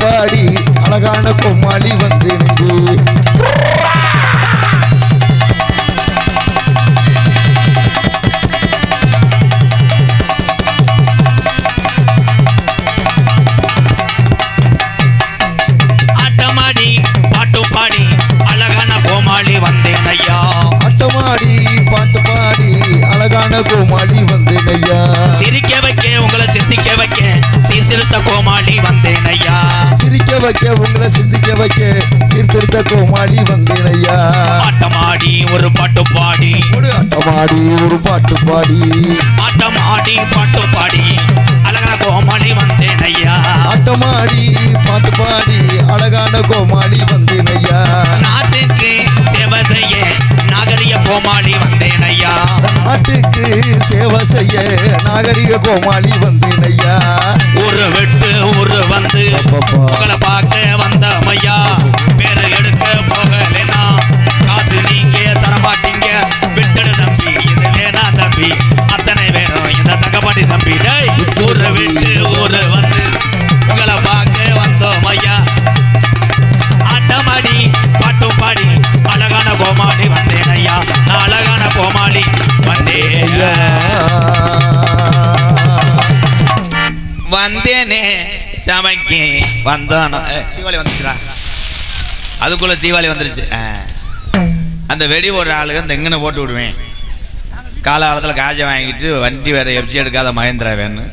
பாடி அழகான கோமாளி வந்து நின்று ஆட்டமாடி பாட்டு பாடி அழகான கோமாளி வந்தேன் ஐயா. ஆட்டமாடி பாட்டு பாடி அழகான கோமாளி வந்தேன் ஐயா. சிரிக்க வைக்க உங்களை சிந்திக்க வைக்க சீர்திருத்த கோமாளி வந்தேன் ஐயா. சிரிக்க வைக்க உங்களை சிந்திக்க வைக்க சீர்திருத்த கோமாளி வந்தேன் ஐயா. ஆட்டமாடி ஒரு பாட்டு பாடி ஒரு ஆட்டமாடி ஒரு பாட்டு பாடி ஆட்டமாடி பாட்டு பாடி அழகான கோமாளி வந்தேன் ஐயா. ஆட்டமாடி பாட்டு பாடி அழகான கோமாளி வந்தேன் ஐயா. நாட்டுக்கு சேவை செய்ய நாகரிக கோமாளி வந்தேன் ஐயா. நாட்டுக்கு சேவை செய்ய நாகரிக கோமாளி வந்தேன் ஐயா. ஒரு வெட்டு ஒரு வந்து உங்களை பார்க்க வந்த ஐயா. பேரை எடுக்க போகலைன்னா காசு நீங்க தரமாட்டீங்க. விட்டுடு தம்பி இது வேணா தம்பி அத்தனை பேரும் இந்த தங்கப்பாட்டி தம்பி. ஒரு விட்டு ஒரு வந்து உங்களை பார்க்க வந்தோம் ஐயா. ஆட்டமாடி பாட்டு பாடி அழகான கோமாளி வந்தேன் ஐயா. நான் அழகான கோமாளி வந்தேன் வந்தேனே சமைக்கு வந்தானோ. தீபாவளி வந்துச்சுடா. அதுக்குள்ள தீபாவளி வந்துருச்சு. அந்த வெடி போடுற ஆளுங்க இந்த எங்கன்னு போட்டு விடுவேன். காலகாலத்தில் காஜை வாங்கிட்டு வண்டி வேற எப்சி எடுக்காத மகேந்திரா வேணும்.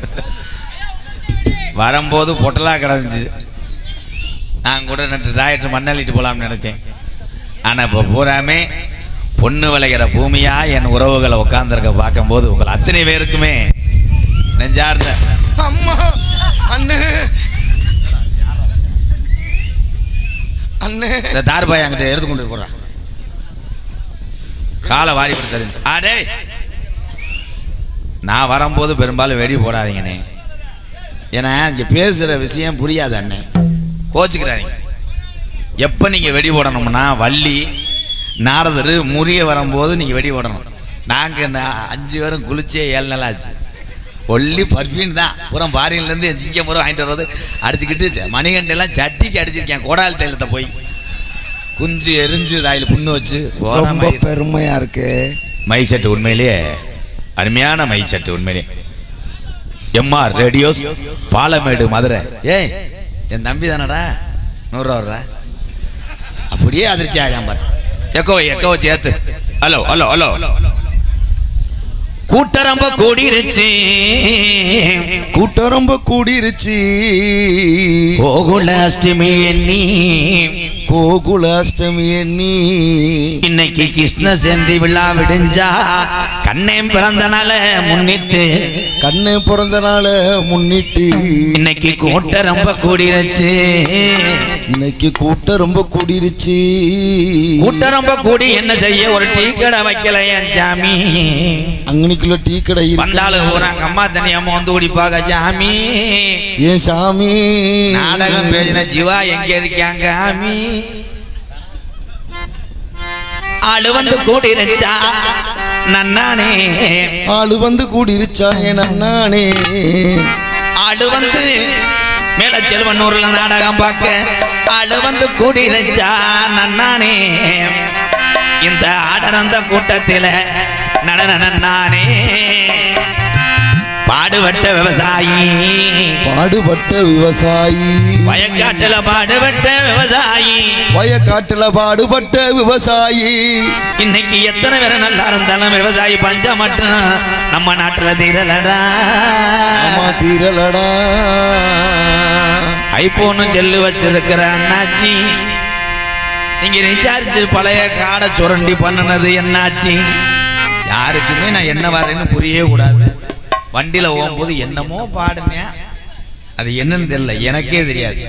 வரும்போது பொட்டலா கிடந்துச்சு. நான் கூட ரெண்டு டாக்டர் மண்ணள்ளிட்டு போகலாம்னு நினச்சேன். ஆனால் இப்போ பூராமே பொண்ணு விளைகிற பூமியா என் உறவுகளை உட்காந்துருக்க பார்க்கும்போது உங்கள் அத்தனை பேருக்குமே நெஞ்சார்ந்த அம்மா அண்ணே அண்ணே இந்த தார்பாய் அங்கிட்ட எடுத்து கொண்டு போடுறான். காலை வாரி கொடுத்தது. அடே நான் வரும்போது பெரும்பாலும் வெடி போடாதீங்கண்ணே. ஏன்னா இங்கே பேசுகிற விஷயம் புரியாது அண்ணே. கோச்சுக்கிறாங்க. எப்போ நீங்கள் வெடி போடணும்னா வள்ளி நாரதர் முறிய வரும்போது நீங்கள் வெடி போடணும். நாங்கள் 5 பேரும் குளிச்சே 7 நாள் ஆச்சு. ஒல்லி பர்ஃபியூம் தான். புறம் பாரியிலேருந்து என் சிங்கம் பூரா வாங்கிட்டு வர்றது அடிச்சுக்கிட்டு மணிகண்டெல்லாம் சட்டிக்கு அடிச்சிருக்கேன். கோடால் தைலத்தை போய் குஞ்சு எரிஞ்சு தாயில் புண்ணு வச்சு ரொம்ப பெருமையா இருக்கு. மை செட்டு உண்மையிலேயே அருமையான மை செட்டு உண்மையிலே. MR radios Palamedu Madurai. ஏய் என் தம்பி தானடா 100 ரூபா வர்ற அப்படியே அதிர்ச்சி ஆகாம பாரு. எக்கோ சேர்த்து. ஹலோ ஹலோ ஹலோ கூட்டரம்ப கூடிருச்சு கூட்டரம்ப கூடிருச்சு. கோகுல அஷ்டமி எண்ணி கோகுல அஷ்டமி எண்ணி இன்னைக்கு கிருஷ்ண ஜெயந்தி விழா விடிஞ்சா கண்ணன் பிறந்த நாள முன்னிட்டு கண்ணன் பிறந்த நாள முன்னிட்டு இன்னைக்கு கூட்டம் ரொம்ப கூடிருச்சு. இன்னைக்கு கூட்டம் ரொம்ப கூடிருச்சு. கூட்டம் ரொம்ப கூடி என்ன செய்ய ஒரு டீ கடை வைக்கல என் சாமி. அங்கனிக்குள்ள டீ கடை வந்தாலும் ஊராங்க அம்மா தனியாம வந்து குடிப்பாங்க சாமி. ஏன் சாமி நாடகம் பேசின ஜீவா எங்க இருக்காங்க சாமி. ஆளு வந்து கூடிருச்சா நன்னானே. ஆளு வந்து கூடிருச்சா என் நன்னானே. ஆளு வந்து மேல செல்வனூர்ல நாடகம் பார்க்க ஆளு வந்து கூடிருச்சா நன்னானே. இந்த ஆடரந்த கூட்டத்தில நடன நன்னானே. பாடுபட்ட விவசாயி பாடுபட்ட விவசாயி வயக்காட்டுல பாடுபட்ட விவசாயி வயக்காட்டுல பாடுபட்ட விவசாயி. இன்னைக்கு எத்தனை பேர் நல்லா இருந்தாலும் விவசாயி பஞ்சம் மட்டும் நம்ம நாட்டுல தீரலடா. தீரலடா. ஐபோனு செல்லு வச்சிருக்கிற அண்ணாச்சி நீங்க ரீசார்ஜ் பழைய காடை சுரண்டி பண்ணினது என்னாச்சு? யாருக்குமே நான் என்ன வரேன்னு புரியவே கூடாது. வண்டியில போகும்போது என்னமோ பாடுனேன். அது என்னன்னு தெரியல, எனக்கே தெரியாது.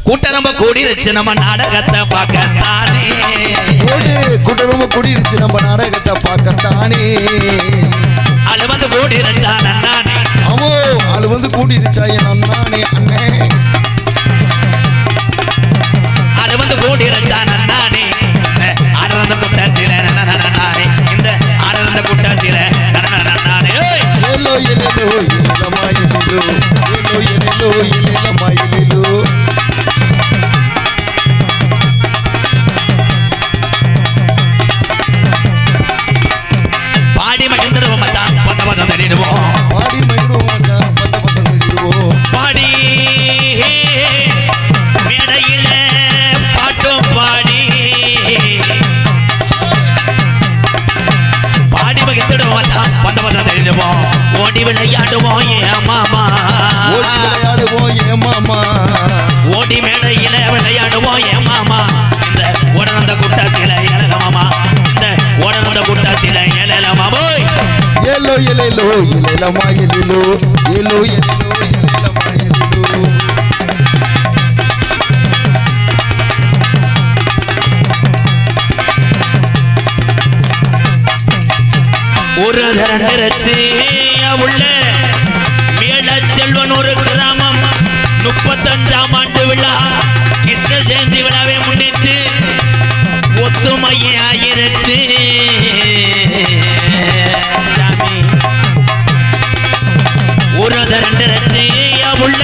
கூட்டம் ரொம்ப கூடிருச்சு நம்ம நாடகத்தை பார்க்கத்தானே. கூட்டம் ரொம்ப கூடிருச்சு நம்ம நாடகத்தை பார்க்கத்தானே. ஆளு வந்து கூடிருச்சா நன்னானே. ஆமோ ஆளு வந்து கூடிருச்சா என் நன்னானே. அண்ணே ஆளு வந்து கூடிருச்சா நன்னானே. ஆடந்த கூட்டத்தில நன்னானே. இந்த ஆடந்த கூட்டத்தில நன்னானே. எல்லோ எல்லோ எல்லமா எல்லோ எல்லோ எல்லோ எல்லமா எல்லோ ஏமாமா இந்த உடனந்த கூட்டத்தில ஏழலமாமா இந்த உடனந்த கூட்டத்தில ஏழலமா போய் ஏலோ ஏலேலோ ஏலேலமா ஏலேலோ ஏலோ ஏலேலோ ஏலேலமா ஏலேலோ ஒரு தரண்டிருச்சு உள்ள மேல செல்வன் ஒரு கிராமம் 35ஆம் ஆண்டு விழா கிருஷ்ண ஜெயந்தி விழாவை முன்னிட்டு ஒத்துமையே ஆயிருச்சு ஒரு தரண்டிருச்சு உள்ள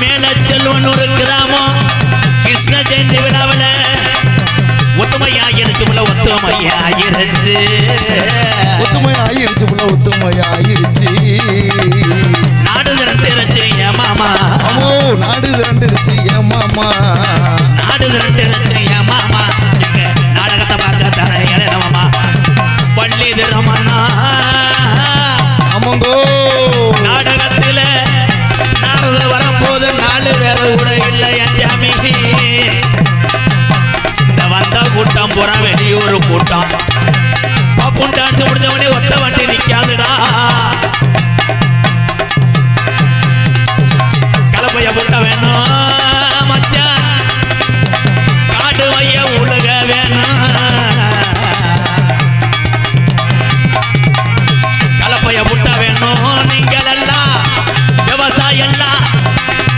மேல செல்வன் ஒரு கிராமம் கிருஷ்ண ஜெயந்தி விழாவில் ஒத்துமையாயிருச்சு உள்ள ஒத்துமையாயிருச்சு ஒத்துமையாயிருச்சு புள்ள ஒத்துமையாயிருச்சு நாடு திரண்டிருச்சு என் மாமா அம்மோ நாடு திரண்டிருச்சு என் மாமா நாடு திரண்டிருச்சு என் மாமா எங்க நாடகத்தை பார்க்க தர எழுதமாமா பள்ளி திரமண்ணா ஆமாங்கோ நாடகத்தில் நாரதர் வரும்போது 4 பேர் கூட இல்லை என் ஜாமி இந்த வந்த கூட்டம் பூரா வெளியூர் கூட்டம் பாப்புன் டான்ஸ் முடிஞ்சவனே ஒத்த வண்டி நிக்காதுடா கலப்பைய புட்ட வேணும் மச்சான் காடு வைய உலக வேணும் கலப்பைய புட்ட வேணும் நீங்கள் எல்லாம் விவசாயம் எல்லாம்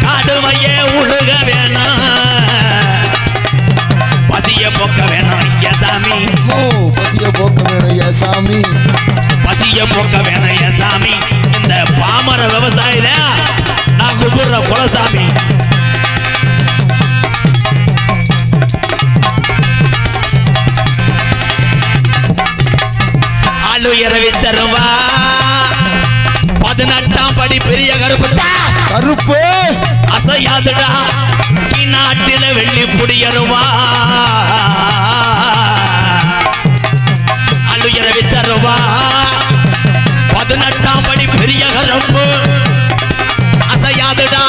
காடு வைய உலக வேணும் பசிய போக்க வேணும் சாமி பசிய போக்க வேணும் சாமி பசிய போக்க வேணும் சாமி இந்த பாமர விவசாயில நான் கூப்பிடுற குலசாமி ஆளுயர விச்சருவா 18ஆம் படி பெரிய கருப்பு அசையாதுடா நாட்டில வெள்ளி புடியருவா அழுயர விச்சருவா 18ஆம் படி பெரிய கருப்பு அசையாதுடா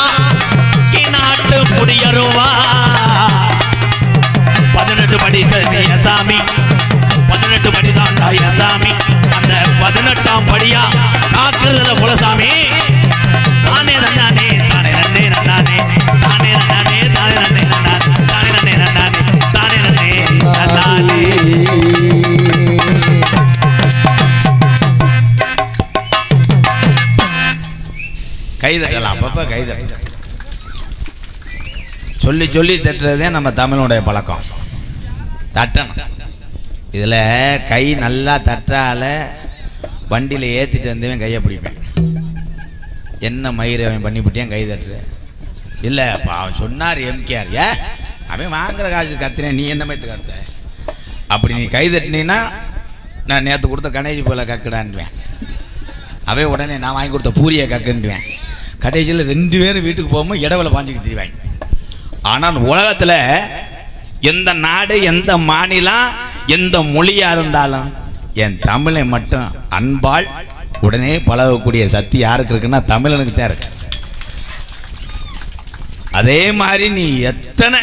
நாட்டு புடியருவா 18 படி சரிய சாமி 18 படி தாண்டா சாமி அந்த 18ஆம் படியா காக்குறதுல குலசாமி தானே நன்னானே தானே நன்னே நன்னானே தானே நன்னானே தானே நன்னே நன்னானே தானே நன்னே நன்னானே தானே நன்னே நன்னானே கைதட்டலாம் அப்பப்ப கைதட்டலாம் சொல்லி சொல்லி தட்டுறதே நம்ம தமிழுடைய பழக்கம் தட்டணும் இதில் கை நல்லா தட்டால வண்டியில் ஏற்றிட்டு வந்தவன் கையை பிடிப்பேன் என்ன மயிர் அவன் பண்ணிவிட்டேன் கை தட்டுற இல்லை அப்போ அவன் சொன்னார் எம்கேஆர் அவன் வாங்குற காசு கத்துறேன் நீ என்ன மயத்து கத்துற அப்படி நீ கை தட்டினீன்னா நான் நேற்று கொடுத்த கணேஜி போல கக்குடான்வேன் அவன் உடனே நான் வாங்கி கொடுத்த பூரியை கக்குன்னுவேன் கடைசியில் 2 பேரும் வீட்டுக்கு போகும்போது இடவலை பாஞ்சிக்கிட்டு திரிவாங்க ஆனால் உலகத்தில் எந்த நாடு எந்த மாநிலம் எந்த மொழியாக இருந்தாலும் என் தமிழை மட்டும் அன்பால் உடனே பழகக்கூடிய சக்தி யாருக்கு இருக்குன்னா தமிழனுக்கு தான் இருக்கு அதே மாதிரி நீ எத்தனை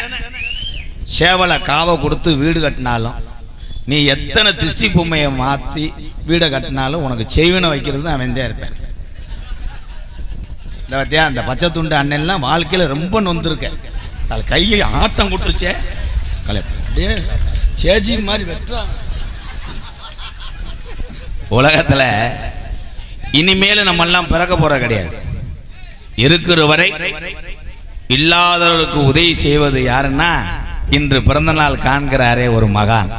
சேவலை காவை கொடுத்து வீடு கட்டினாலும் நீ எத்தனை திருஷ்டி பொம்மையை மாற்றி வீடை கட்டினாலும் உனக்கு செய்வனை வைக்கிறது அவன் தான் இருப்பேன் இந்த பார்த்தியா அந்த பச்சை துண்டு அண்ணன்லாம் வாழ்க்கையில் ரொம்ப நொந்திருக்கேன் அது கையை ஆட்டம் கொடுத்துருச்சே கலை அப்படியே சேஜி மாதிரி வெட்டுறான் உலகத்தில் இனிமேல் நம்மெல்லாம் பிறக்க போற கிடையாது இருக்கிற வரை இல்லாதவர்களுக்கு உதவி செய்வது யாருன்னா இன்று பிறந்த நாள் காண்கிறாரே ஒரு மகான்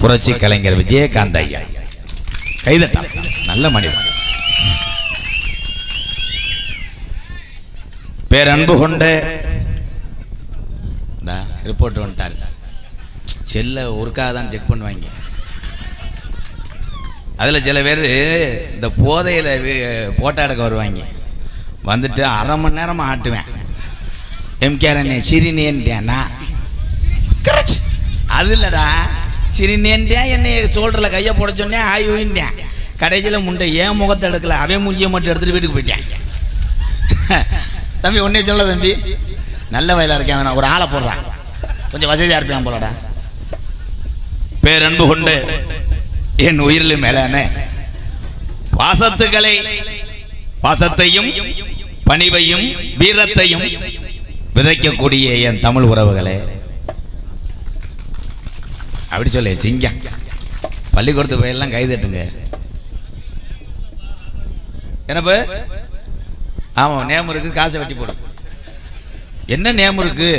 புரட்சி கலைஞர் விஜயகாந்த் ஐயா கைதட்டான் நல்ல மனிதன் பேரன்பு கொண்டு ரிப்போர்ட் வந்துட்டார் செல்ல ஒருக்காக தான் செக் பண்ணுவாங்க அதில் சில பேர் இந்த போதையில் போட்டோ எடுக்க வருவாங்க வந்துட்டு 1/2 மணி நேரமாக ஆட்டுவேன் எம்கேஆர் என்ன சிரினேன்ட்டேன்னா அது இல்லைடா சிரினேன்ட்டேன் என்னை சோல்டரில் கையை போட சொன்னேன் ஆயுவின்ட்டேன் கடைசியில் முண்டை ஏன் முகத்தை எடுக்கல அவன் மூஞ்சியை மட்டும் எடுத்துகிட்டு வீட்டுக்கு போயிட்டேன் தம்பி ஒன்றே சொல்ல தம்பி நல்ல வயலாக இருக்கேன் ஒரு ஆளை போடுறான் கொஞ்சம் வசதியா இருப்பேன் போலடா. பேரன்பு கொண்டு என் உயிரிலும் மேலான பாசத்தையும் பணிவையும் வீரத்தையும் விதைக்கக்கூடிய என் தமிழ் உறவுகளே, அப்படி சொல்ல சிங்கம் பள்ளிக்கூடத்து போயெல்லாம் கைதட்டுங்க. என்னப்ப ஆமா நேம் இருக்கு, காசை வெட்டி போடும். என்ன நேம் இருக்கு?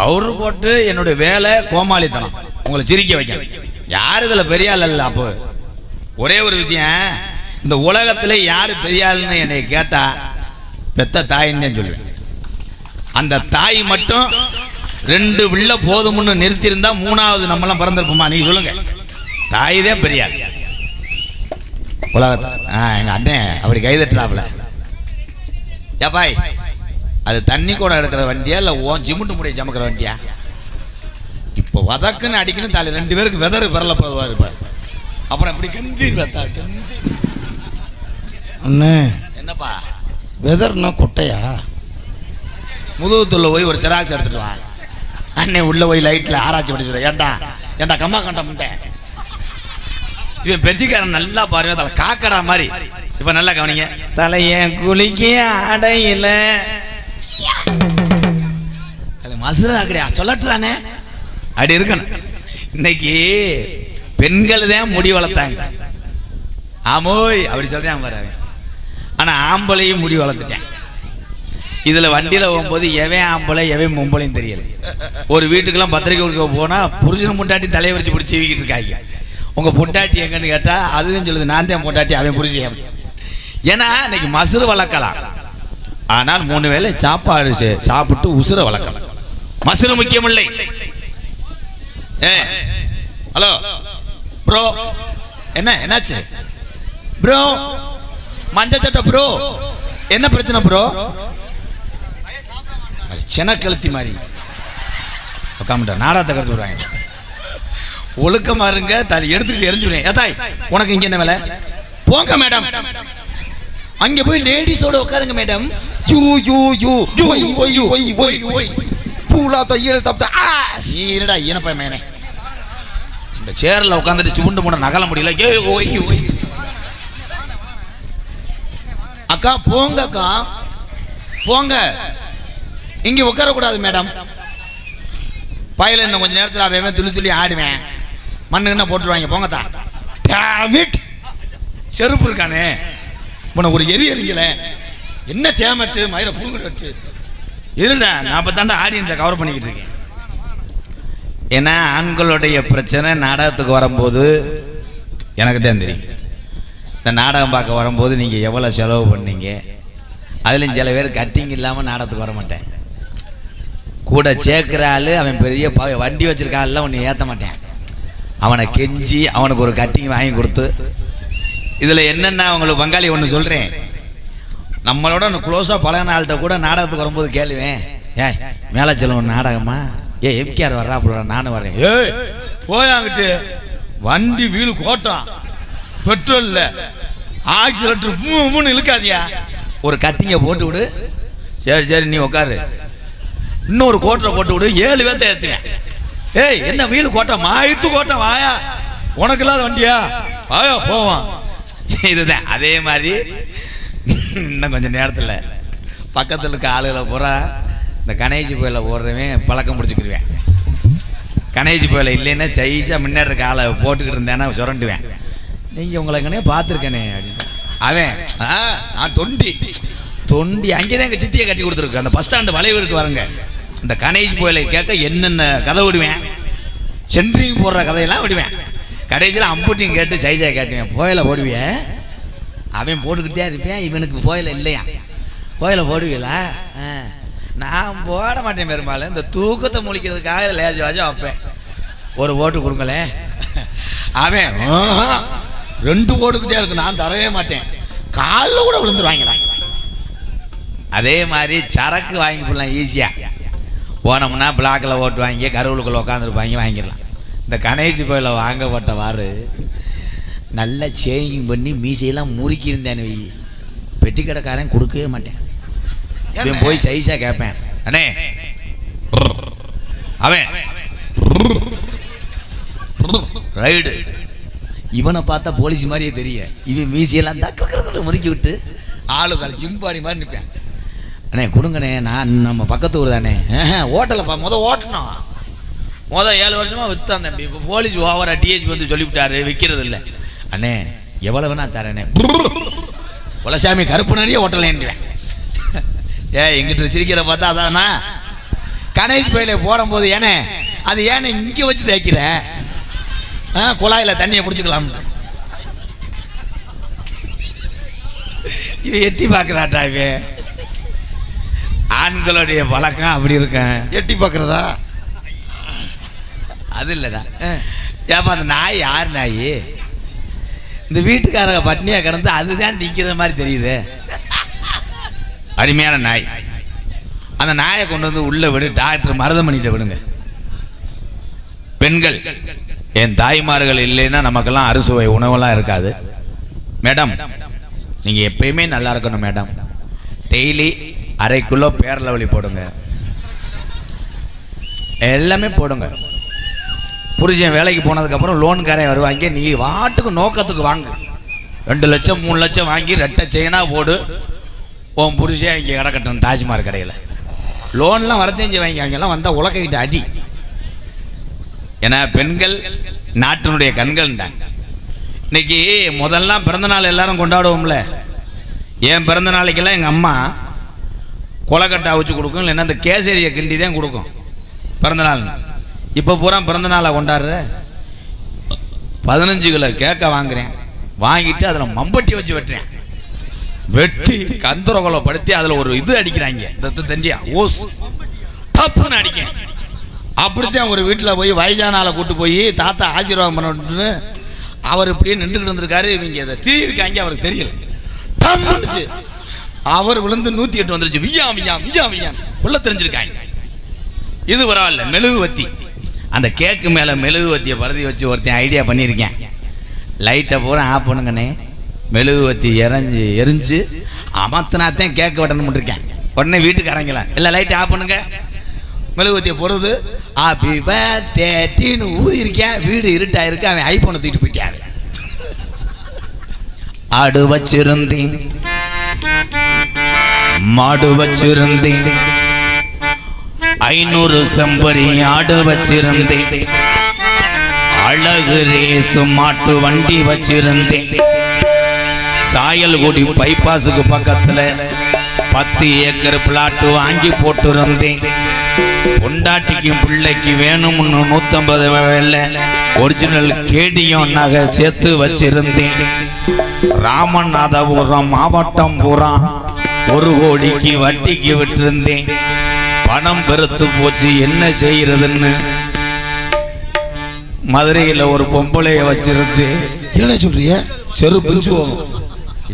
அவரு போட்டு என்னுடைய வேலை கோமாளித்தனம், உங்களை சிரிக்க வைக்க. யார் இதுல பெரிய ஆள் அல்ல. அப்போ ஒரே ஒரு விஷயம், இந்த உலகத்துல யாரு பெரிய ஆளுன்னு என்னை கேட்டா பெத்த தாயின்னு சொல்லுவேன். அந்த தாய் மட்டும் 2 வில்ல போதும்னு நிறுத்தி இருந்தா 3வது நம்மளாம் பிறந்திருப்போமா? நீங்க சொல்லுங்க. தாய் தான் பெரிய ஆள் உலகத்துல. எங்க அண்ணன் அப்படி கைதட்டுறாப்ல. ஏப்பாய், அது தண்ணி கூட எடுக்கிற வண்டியா இல்ல சிமெண்ட் முடிய சமக்கிற வண்டியா? இப்போ வதக்குன்னு அடிக்கணும், தாலி 2 பேருக்கு வெதறு பெறல போதுவா இருப்பார். அப்புறம் இப்படி கந்தி அண்ணே, என்னப்பா வெதர்னா கொட்டையா? முதுகுத்துல போய் ஒரு செராக்ஸ் எடுத்துட்டு வா. அண்ணே உள்ள போய் லைட்ல ஆராய்ச்சி பண்ணிடுற. ஏண்டா கம்மா கண்ட முட்டை. இவன் பெஞ்சிக்காரன் நல்லா பாருங்க, தலை காக்கடா மாதிரி. இப்ப நல்லா கவனிங்க. தலைய குளிக்க அடையில மசுரா கிடையா சொல்லட்டுறானே அப்படி இருக்கணும். இன்னைக்கு பெண்கள் தான் முடி வளர்த்தாங்க. ஆமோய் அப்படி சொல்றேன் பாரு. ஆனா ஆம்பளையும் முடி வளர்த்துட்டேன். இதுல வண்டியில போகும்போது எவன் ஆம்பளை எவன் பொம்பளையும் தெரியல. ஒரு வீட்டுக்கெல்லாம் பத்திரிக்கை கொடுக்க போனா புருஷன் பொண்டாட்டி தலையை வச்சு பிடிச்சி சீவிக்கிட்டு இருக்காங்க. உங்க பொண்டாட்டி எங்கன்னு கேட்டா அதுதான் சொல்லுது, நான் தான் பொண்டாட்டி அவன் புருஷன். ஏன்னா இன்னைக்கு மசுறு வளர்க்கலாம், ஆனால் 3 வேளை சாப்பாடு சாப்பிட்டு உசுர வளர்க்கலாம். மசுறு முக்கியம் இல்லை. ஹலோ ப்ரோ, என்னாச்சு ப்ரோ? மஞ்சள் சட்டை ப்ரோ, என்ன பிரச்சனை ப்ரோ? செனக்கழுத்தி மாதிரி நாடாத்த கருத்து விடுறாங்க. ஒழுக்கமா இருங்க, தலை எடுத்துக்கிட்டு எரிஞ்சுடுவேன். ஏதாய் உனக்கு இங்க என்ன வேலை? போங்க மேடம், அங்க போய் லேடிஸோட உட்காருங்க மேடம். யூ யூ யூ ஒய் ஒய் ஒய் ஒய் ஒய் பூலா தையல் தப்த நீ என்னடா ஈனப்பா மேனே, இந்த சேர்ல உட்கார்ந்துட்டு சுண்டு முட நகல முடியல. ஏய் ஒய் ஒய் அக்கா போங்க, அக்கா போங்க, இங்க உட்கார கூடாது மேடம். பாயில இன்னும் கொஞ்ச நேரத்தில் அவன் துளி ஆடுவேன், மண்ணுன்னா போட்டுருவாங்க. போங்கத்தா. செருப்பு இருக்கானே உன ஒரு எரியல என்ன தேமட்டு மயிர புழுங்கிட்டு இருடா. நான் இப்போ தாண்டா ஆடியன்ஸை கவர் பண்ணிக்கிட்டு இருக்கேன். ஏன்னா ஆண்களுடைய பிரச்சனை நாடகத்துக்கு வரும்போது எனக்கு தான் தெரியும். இந்த நாடகம் பார்க்க வரும்போது நீங்கள் எவ்வளோ செலவு பண்ணீங்க. அதுலேயும் சில பேர் கட்டிங் இல்லாமல் நாடகத்துக்கு வர மாட்டேன். கூட சேர்க்குற ஆள் அவன் பெரிய வண்டி வச்சிருக்க ஆள்லாம் ஒன்று ஏற்ற மாட்டேன். அவனை கெஞ்சி அவனுக்கு ஒரு கட்டிங் வாங்கி கொடுத்து. இதில் என்னென்ன அவங்களுக்கு பங்காளி ஒன்று சொல்கிறேன், நம்மளோட ஒன்று க்ளோஸாக பழகின ஆள்கிட்ட கூட நாடகத்துக்கு வரும்போது கேளுவேன், மேலே செல்வம் நாடகமா? எம்கேஆர் வர்றாப்புல நானும் வர்றேன். போயாங்கிட்டு வண்டி வீலு கோட்டம், பெட்ரோல் இல்லை, ஆக்சிலேட்டர் மூணு இழுக்காதியா, ஒரு கட்டிங்கை போட்டு விடு. சரி நீ உட்காரு. இன்னொரு கோட்டரை போட்டு விடு. 7 பேர்த்த ஏற்றுவேன். என்ன வீலு கோட்டம் மாயத்து கோட்டம் வாயா, உனக்கு இல்லாத வண்டியா வாயா போவான். இதுதான் அதே மாதிரி. இன்னும் கொஞ்சம் நேரத்தில் பக்கத்தில் இருக்க ஆளுகளை பூரா இந்த கணேஜி புயலை போடுறவன் பழக்கம் பிடிச்சிக்கிடுவேன். கணேஜி புயலை இல்லைன்னா சைஸாக முன்னேற இருக்க ஆளை போட்டுக்கிட்டு இருந்தேன்னா சுரண்டுவேன். நீங்கள் உங்களை எங்கனே பார்த்துருக்கனே அப்படின்னு. அவன் நான் தொண்டி அங்கேதான் எங்கள் சித்தியை கட்டி கொடுத்துருக்கு. அந்த பஸ் ஸ்டாண்டு வளைவுக்கு வரங்க. இந்த கணேஜி புயலை கேட்க என்னென்ன கதை விடுவேன், சென்ட்ரிங் போடுற கதையெல்லாம் விடுவேன். கடைசியில் அம்புட்டியும் கேட்டு சைஸாக கேட்டுவேன். புயலை போடுவேன். அவன் போட்டுக்கிட்டே இருப்பேன். இவனுக்கு புயலை இல்லையா? புயலை போடுவீங்களா? நான் போட மாட்டேன். பெரும்பாலும் இந்த தூக்கத்தை முழிக்கிறதுக்காக லேஜ் வாஜா வைப்பேன். ஒரு ஓட்டு கொடுங்களேன். அவன் 2 ஓட்டுக்கிட்டே இருக்கு. நான் தரவே மாட்டேன். காலில் கூட விழுந்துருவாங்கடா. அதே மாதிரி சரக்கு வாங்கி போடலாம் ஈஸியாக. போனோம்னா பிளாக்கில் ஓட்டு வாங்கி கருவலுக்குள்ளே உட்காந்துருப்பாங்க, வாங்கிடலாம். இந்த கணேஜி புயலை வாங்கப்பட்டவாறு நல்லா சேவிங் பண்ணி மீசையெல்லாம் முறுக்கியிருந்தேன்னு வை, பெட்டி கடைக்காரன் கொடுக்கவே மாட்டேன். போய் சைஸாக கேட்பேன், அண்ணே அவன் ரைடு. இவனை பார்த்தா போலீஸ் மாதிரியே தெரிய. இவன் மீசியெல்லாம் தக்க முதுக்கி விட்டு ஆளு கால சிம்பாடி மாதிரி நிற்பேன். அண்ணே கொடுங்கண்ணே, நான் நம்ம பக்கத்து ஊர் தானே. ஹோட்டலை ஓட்டணும். 7 வருஷமா வித்தான் தம்பி. இப்போ போலீஸ் ஓவரா டிஹெச் வந்து சொல்லிவிட்டாரு, விற்கிறது இல்லை. அண்ணே எவ்வளவு வேணா தரேனே. குலசாமி கருப்பு நிறைய ஹோட்டலேன்டுவேன். எங்கிட்ட சிரிக்கிற பார்த்தா அதானா கணேஷ் பையில போடும்போது ஏனே அது ஏன்னு இங்கே வச்சு தேய்க்கிற, குழாயில் தண்ணியை பிடிச்சிக்கலாம். இவன் எட்டி பார்க்குறாட்டா. இவன் ஆண்களுடைய பழக்கம் அப்படி இருக்கேன். எட்டி பார்க்குறதா? அது இல்லைடா. ஏப்பா அந்த நாய் யார் நாய்? இந்த வீட்டுக்காரங்க பட்னியாக கிடந்து அதுதான் திங்கிற மாதிரி தெரியுது. அருமையான நாய். அந்த நாயை கொண்டு வந்து உள்ள விடு, டாக்டர் மருதம் பண்ணிட்டு விடுங்க. பெண்கள், என் தாய்மார்கள் இல்லைன்னா நமக்கெல்லாம் அறுசுவை உணவெல்லாம் இருக்காது. மேடம் நீங்கள் எப்பயுமே நல்லா இருக்கணும் மேடம். டெய்லி 1/2 கிலோ பேரலவலி போடுங்க, எல்லாமே போடுங்க. புருஷன் வேலைக்கு போனதுக்கப்புறம் லோன்காரன் வருவாங்க, நீ வாட்டுக்கு நோக்கத்துக்கு வாங்க. 2 லட்சம் 3 லட்சம் வாங்கி ரெட்டை செயினாக போடு. உன் புருஷன் இங்கே கிடக்கட்டும் டாஜ்மார் கடையில். லோன்லாம் வரத்தேஞ்சு வாங்கி அங்கெல்லாம் வந்தால் உலக்கிட்ட அடி. ஏன்னா பெண்கள் நாட்டினுடைய கண்கள் தான். இன்னைக்கு முதல்லாம் பிறந்தநாள் எல்லாரும் கொண்டாடுவோம்ல. என் பிறந்த நாளைக்கெல்லாம் எங்கள் அம்மா கொலக்கட்டை அவிச்சு கொடுக்கும், இல்லைன்னா இந்த கேசரியை கிண்டி தான் கொடுக்கும் பிறந்தநாள். இப்போ பூரா பிறந்தநாளை கொண்டாடுற 15 கிலோ கேக்கை வாங்குறேன். வாங்கிட்டு அதில் மம்பட்டி வச்சு வெட்டுறேன். வெட்டி கந்தரகோலை படுத்தி அதில் ஒரு இது அடிக்கிறாங்க, தண்டியா ஓஸ் தப்புன்னு அடிக்கேன். அப்படித்தான் ஒரு வீட்டில் போய் வயசான ஆளை கூட்டு போய் தாத்தா ஆசீர்வாதம் பண்ண அவர் இப்படியே நின்றுக்கிட்டு இருந்திருக்காரு. இவங்க அதை தீர்க்காங்க, அவருக்கு தெரியல. தம்முச்சு அவர் விழுந்து 108 வந்துருச்சு. வியா வியா வியா வியா உள்ள தெரிஞ்சிருக்காங்க. இது பரவாயில்ல. மெழுகுவத்தி, அந்த கேக்கு மேலே மெழுகுவத்தியை பருதி வச்சு ஒருத்தன் ஐடியா பண்ணியிருக்கேன். லைட்டை பூரா ஆஃப் பண்ணுங்கண்ணே, மெழுகுவத்தி எரிஞ்சு அமர்த்தினாத்தான் கேக்கு வெட்டணும் இருக்கேன். உடனே வீட்டுக்கு இறங்கலாம், இல்லை லைட்டை ஆஃப் பண்ணுங்க. மெழுகுவத்தியை பொறுது ஹாப்பி பர்த்டேன்னு ஊதி இருக்கேன். வீடு இருட்டாயிருக்கு. அவன் ஐபோனை தூக்கிட்டு போயிட்டாரு. ஆடு வச்சிருந்தேன், மாடு வச்சிருந்தேன், 500 செம்பரி ஆடு வச்சிருந்தேன், அழகு ரேசு மாட்டு வண்டி வச்சிருந்தேன், சாயல்குடி பைபாஸுக்கு பக்கத்துல 10 ஏக்கர் பிளாட்டு வாங்கி போட்டிருந்தேன். பொண்டாட்டிக்கும் பிள்ளைக்கு வேணும்னு 150 வேலை ஒரிஜினல் கேடியம் நகை சேர்த்து வச்சிருந்தேன். ராமநாதபுரம் மாவட்டம் பூரா 1 கோடிக்கு வட்டிக்கு விட்டிருந்தேன். பணம் பெருத்து போச்சு, என்ன செய்யறதுன்னு மதுரையில் ஒரு பொம்பளைய வச்சிருந்து. என்ன சொல்றிய? செருப்பு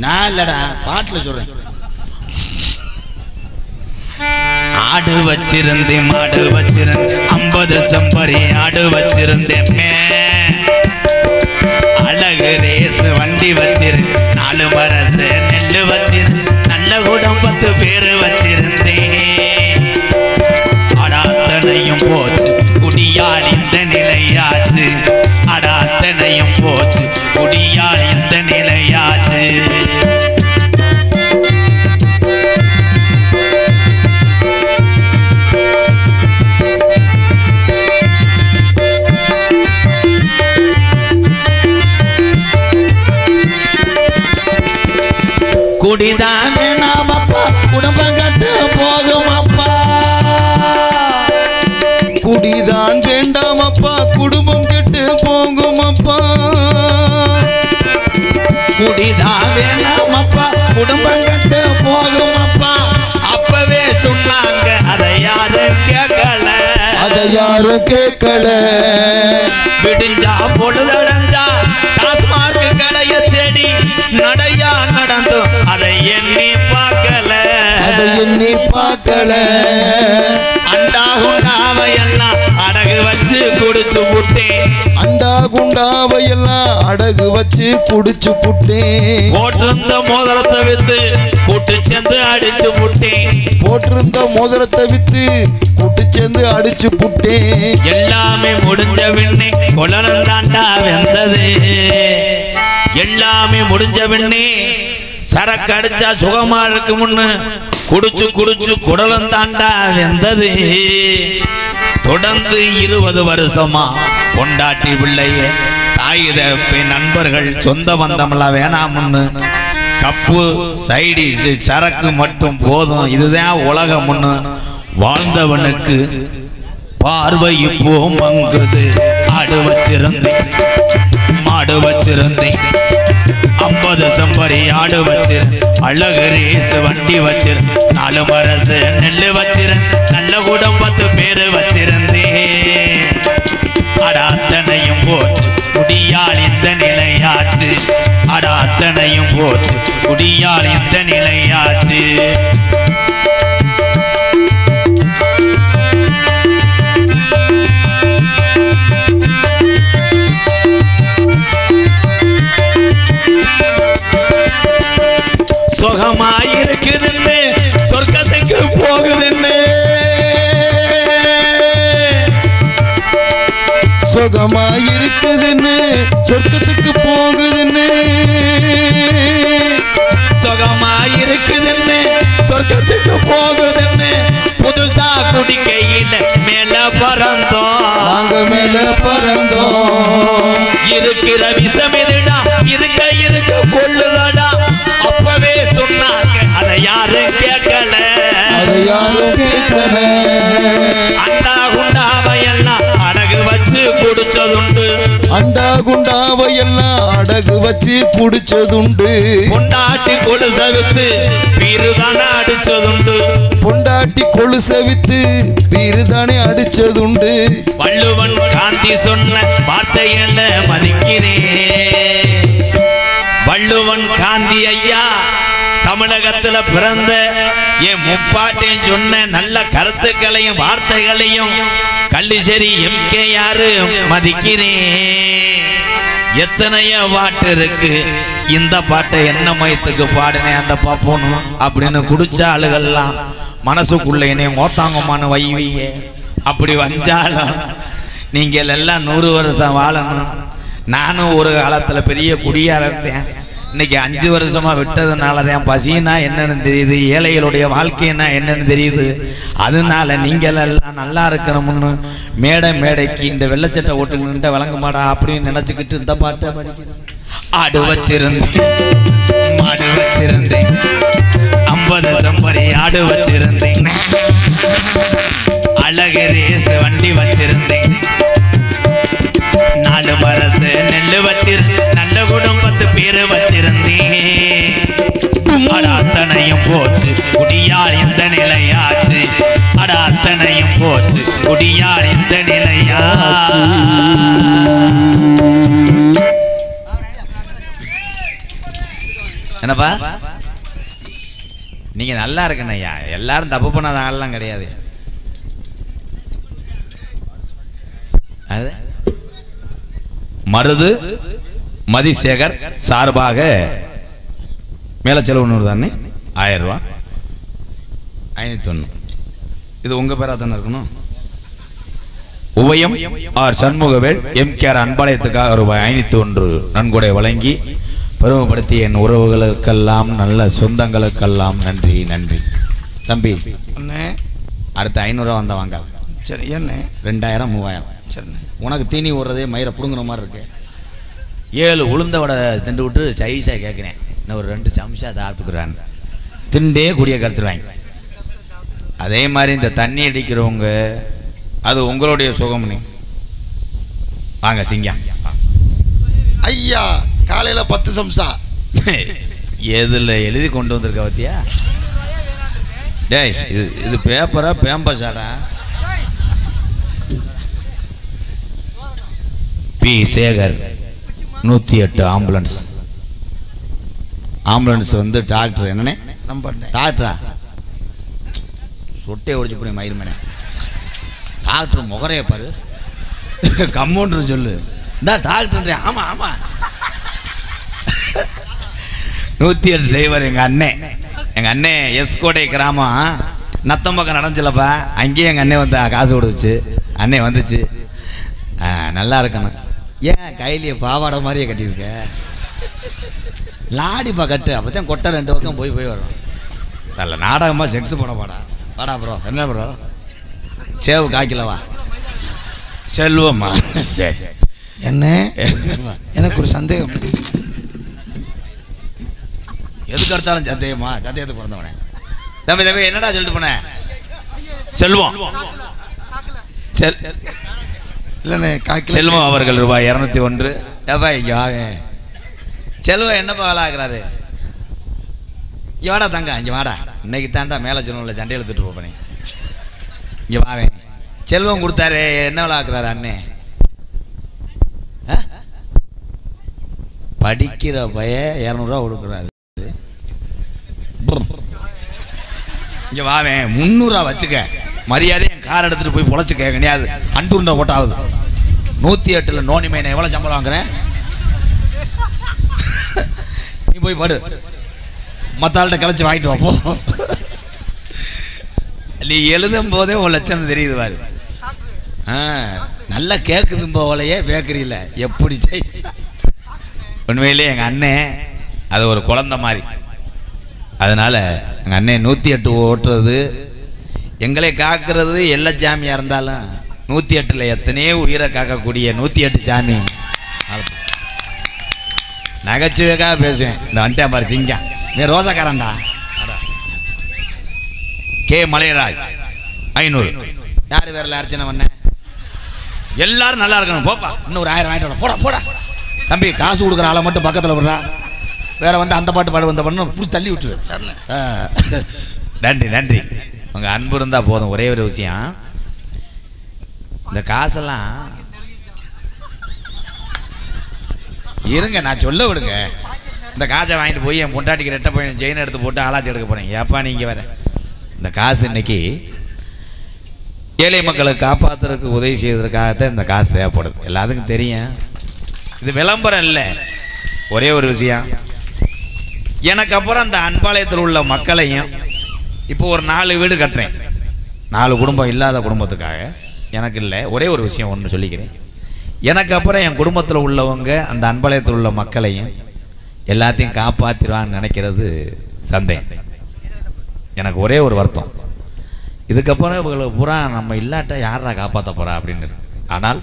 நான் இல்லடா, பாட்டில் சொல்றேன். ஆடு வச்சிருந்தேன், மாடு வச்சிருந்தேன், 50 செம்பரி ஆடு வச்சிருந்தேன், அழகு ரேஸ் வண்டி வச்சிருந்தேன், 4 மரசு நெல்லு வச்சிருந்தேன், நல்ல குடம் 10 பேரு வச்சிருந்தேன். அடாத்தனையும் போச்சு குடியால் இந்த நிலையாச்சு, அடாத்தனையும் போச்சு குடியால் இந்த நிலையாச்சு. குடிதான் வேணாம் அப்பா, குடும்பம் கட்டு போகும் அப்பா. குடிதான் வேண்டாம் அப்பா, குடும்பம் கெட்டு போகும் அப்பா. குடிதான் வேணாம் அப்பா, குடும்பம் கட்டு போகும் அப்பா. அப்பவே சொன்னாங்க, அதை யாரும் கேட்கல, அதை யாரும் கேட்கல. விடிஞ்சா பொழுதடைஞ்சா டாஸ்மார்க் கடைய தேடி நடையா நடந்தும் அதை எண்ணி பார்க்கல, அதை எண்ணி பார்க்கல. அண்டா குண்டாவையெல்லாம் அடகு வச்சு குடிச்சு புட்டேன், அண்டா குண்டாவையெல்லாம் அடகு வச்சு குடிச்சு புட்டேன். போட்டிருந்த மோதிரத்தை வித்து கூட்டு சேர்ந்து அடிச்சு புட்டேன், போட்டிருந்த மோதிரத்தை வித்து கூட்டு சேர்ந்து அடிச்சு புட்டேன். எல்லாமே முடிஞ்ச பின்னே குடலம் தாண்டா வெந்தது. எல்லாமே முடிஞ்ச பின்னே சரக்கு அடிச்சா சுகமா இருக்கு முன்னு குடிச்சு குடிச்சு குடலம் தாண்டா வெந்தது. தொடர்ந்து 20 வருஷமா பொண்டாட்டி பிள்ளைய தாய் தகப்ப நண்பர்கள் சொந்த பந்தமெல்லாம் வேணாம்னு கப்பு சைடிஸ் சரக்கு மட்டும் போதும் இதுதான் உலகம்னு வாழ்ந்தவனுக்கு பார்வை இப்போ மங்குது. ஆடு வச்சிருந்தேன் மாடு வச்சிருந்தேன் 50 செம்பரி ஆடு வச்சிருந்தேன். அழகு ரேசு வண்டி வச்சிருந்தேன். 4 மரசு நெல்லு வச்சிருந்தேன். நல்ல குடும்பத்து பேரு வச்சிருந்தேன். அடாத்தனையும் போச்சு குடியால் இந்த நிலையாச்சு. அடாத்தனையும் போச்சு குடியால் இந்த நிலையாச்சு. சுகமாயிருக்குதுன்னு சொர்க்கத்துக்கு போகுதுன்னு. சுகமாயிருக்குதுன்னு சொர்க்கத்துக்கு போகுதுன்னு. சுகமாயிருக்குதுன்னு சொர்க்கத்துக்கு போகுதுன்னு புதுசா குடிக்கையில மேல பறந்தோம். நாங்க மேல பறந்தோம். இருக்கிற விஷம் எதுடா இருக்க இருக்க கொள்ளுதடா. அப்பவே சொன்னாங்க அதை யாரும் கேட்கல. அதை யாரும் கேட்கல. அண்டா குண்டாவையெல்லாம் அடகு வச்சு குடிச்சதுண்டு. அண்டா குண்டாவையெல்லாம் அடகு வச்சு குடிச்சதுண்டு. பொண்டாட்டி கொலுச வித்து பீருதானே அடிச்சதுண்டு. பொண்டாட்டி கொலுச வித்து பீருதானே அடிச்சதுண்டு. வள்ளுவன் காந்தி சொன்ன வார்த்தைகள மதிக்கிறேன். வள்ளுவன் காந்தி ஐயா தமிழகத்துல பிறந்த என் முப்பாட்டையும் சொன்ன நல்ல கருத்துக்களையும் வார்த்தைகளையும் கள்ளிசேரி எம்கேஆர் மதிக்கிறேன். எத்தனையோ பாட்டு இருக்கு. இந்த பாட்டை என்ன மயத்துக்கு பாடினேன் அந்த பாப்போனும் அப்படின்னு குடிச்ச ஆளுகள்லாம் மனசுக்குள்ள என்னைய மோத்தாங்கம்மான்னு வைவியே. அப்படி வந்தாலும் நீங்கள் எல்லாம் 100 வருஷம் வாழணும். நானும் ஒரு காலத்துல பெரிய குடியா இருந்தேன். இன்னைக்கு 5 வருஷமா விட்டதுனாலதான் பசினா என்னன்னு தெரியுது. ஏழைகளுடைய வாழ்க்கைன்னா என்னன்னு தெரியுது. அதனால நீங்கள் எல்லாம் நல்லா இருக்கணும்னு மேடைக்கு இந்த வெள்ளச்சட்டை ஓட்டுக்கிட்ட வழங்க மாடா அப்படின்னு நினைச்சுக்கிட்டு இந்த பாட்டை படிக்கிறேன். ஆடு வச்சிருந்தேன் மாடு வச்சிருந்தேன் 50 செம்பரி ஆடு வச்சிருந்தேன். அழகு ரேசு வண்டி வச்சிருந்தேன். 4 மரசு நெல்லு வச்சிருந்தேன். நல்ல குடும்பத்து பேரு வச்சிருந்தேன். அடாத்தனையும் போச்சு குடியால் இந்த நிலையாச்சு. அடாத்தனையும் போச்சு குடியால் இந்த நிலையாச்சு. என்னப்பா நீங்க நல்லா இருக்கணும் ஐயா. எல்லாரும் தப்பு பண்ணாத ஆள்லாம் கிடையாது. மருது மதிசேகர் சார்பாக மேல செலவு 100 தானே 1000 ரூபாய் 501. இது உங்க பேரா தானே இருக்கணும். உபயம் ஆர் சண்முகவேல் எம்கேஆர் அன்பாலயத்துக்காக ரூபாய் 501 நன்கொடை வழங்கி பெருமைப்படுத்திய என் உறவுகளுக்கெல்லாம் நல்ல சொந்தங்களுக்கெல்லாம் நன்றி நன்றி. தம்பி அடுத்த 500 ரூபா வந்தா வாங்க. சரி என்ன 2000 3000. சரி உனக்கு தீனி ஓடுறதே மயிரை பிடுங்குற மாதிரி இருக்கு. 7 உளுந்த வடை திண்டு விட்டு சைஸா கேட்குறேன். இன்னும் ஒரு 2 சம்சா தாத்துக்குறான் திண்டே குடிய கருத்துருவாங்க. அதே மாதிரி இந்த தண்ணி அடிக்கிறவங்க அது உங்களுடைய சுகம்னு வாங்க சிங்கா. ஐயா காலையில 10 சம்சா எதுல எழுதி கொண்டு வந்திருக்க பத்தியா? டேய் இது பேப்பரா பேம்பஸாடா? பி சேகர் 108 ஆம்புலன்ஸ் வந்து டாக்டர் என்னன்னே நம்பர் டாக்டரா சொட்டை ஒடிச்சு போய் மயிர்மனே டாக்டர் முகரைய பாரு. கம்பவுண்டர் சொல்லு இந்த டாக்டர். ஆமா ஆமா 108 டிரைவர் எங்க அண்ணன் எஸ்கோடை கிராமம் நத்தம் பக்கம் நடந்துச்சுலப்பா, அங்கேயும் எங்கள் அண்ணே வந்து காசு கொடுத்துச்சு. அண்ணே வந்துச்சு, நல்லா இருக்கணும். ஏன் கையிலேயே பாவாடை மாதிரியே கட்டியிருக்க, லாடிப்பா கட்டு, அப்போ தான் கொட்டை 2 பக்கம் போய் வரும். நல்ல நாடகமாக செக்ஸ் போட வாடா ப்ரோ. என்ன ப்ரோ, சேவு காய்க்கலவா? செல்வம்மா. சரி, என்ன எனக்கு ஒரு சந்தேகம். எதுக்கு எடுத்தாலும் சந்தேகமா? சந்தேகத்துக்கு பிறந்தவனே. தம்பி என்னடா சொல்லிட்டு போனேன்? செல்வம் இல்லைண்ணே, செல்வம் அவர்கள் ரூபாய் 201. ஏப்பா இங்கே வாங்க. செல்வம் என்னப்பா வேலை ஆகுறாரு? இங்கே வாடா தங்க, இங்கே வாடா. இன்னைக்கு தாண்டா மேலே சொன்ன சண்டை எழுத்துட்டு போப்பேன். இங்கே வாவேன். செல்வம் கொடுத்தாரு, என்ன வேலை ஆக்குறாரு அண்ணே? படிக்கிற பைய 200 ரூபா கொடுக்குறாரு. இங்கே வாவேன், 300 ரூபா வச்சுக்க. மரியாதை என் கார் எடுத்துட்டு போய் பொழைச்சிக்க. கிடையாது அன்றுண்ட ஓட்டாவது 108ல் நோனி மைனை எவ்வளோ சம்பளம் வாங்குறேன்? நீ போய் படு, மற்ற ஆள்கிட்ட கழிச்சு வாங்கிட்டு வாப்போ. நீ எழுதும் போதே ஒரு லட்சம் தெரியுது பாரு. நல்லா கேட்குது போலையே பேக்கரியில் எப்படி ஜெயிச்சா. உண்மையிலே எங்கள் அண்ணன் அது ஒரு குழந்தை மாதிரி. அதனால் எங்கள் அண்ணன் 108 ஓட்டுறது, எங்களை காக்கிறது எல்லா சாமியாக இருந்தாலும் 108ல் எத்தனையோ உயிரை காக்கக்கூடிய 108 சாமி. நகைச்சுவைக்காக பேசுவேன். இந்த வந்துட்டேன் பாரு சிங்கம், நீ ரோசக்காரன்டா. கே மலையராஜ் 500. யார் வேறல அர்ச்சனை பண்ண? எல்லாரும் நல்லா இருக்கணும். போப்பா, இன்னும் ஒரு 1000 வாங்கிட்டு போடா போடா. தம்பி காசு கொடுக்குற ஆளை மட்டும் பக்கத்தில் விடுறா. வேற வந்து அந்த பாட்டு பாடு வந்த பண்ண இப்படி தள்ளி விட்டுரு. நன்றி நன்றி. உங்கள் அன்பு இருந்தால் போதும். ஒரே ஒரு விஷயம், இந்த காசெல்லாம் இருங்க, நான் சொல்ல விடுங்க. இந்த காசை வாங்கிட்டு போய் என் பொண்டாட்டிக்கு ரெட்டை போய் செயின் எடுத்து போட்டு ஆளாத்தி எடுக்க போகிறேன். ஏப்பா நீங்கள் வேற. இந்த காசு இன்னைக்கு ஏழை மக்களை காப்பாற்றுறதுக்கு உதவி செய்வதற்காகத்தான் இந்த காசு தேவைப்படுது. எல்லாத்துக்கும் தெரியும். இது விளம்பரம் இல்லை. ஒரே ஒரு விஷயம், எனக்கு அப்புறம் அந்த அன்பாளையத்தில் உள்ள மக்களையும், இப்போ ஒரு 4 வீடு கட்டுறேன். 4 குடும்பம் இல்லாத குடும்பத்துக்காக. எனக்கு இல்லை, ஒரே ஒரு விஷயம் ஒன்று சொல்லிக்கிறேன். எனக்கு அப்புறம் என் குடும்பத்தில் உள்ளவங்க அந்த அன்பாளையத்தில் உள்ள மக்களையும் எல்லாத்தையும் காப்பாற்றிடுவான்னு நினைக்கிறது சந்தேகம். எனக்கு ஒரே ஒரு வருத்தம், இதுக்கப்புறம் இவங்களுக்கு பூரா நம்ம இல்லாட்டா யாரா காப்பாற்ற போகிறா அப்படின்னு. ஆனால்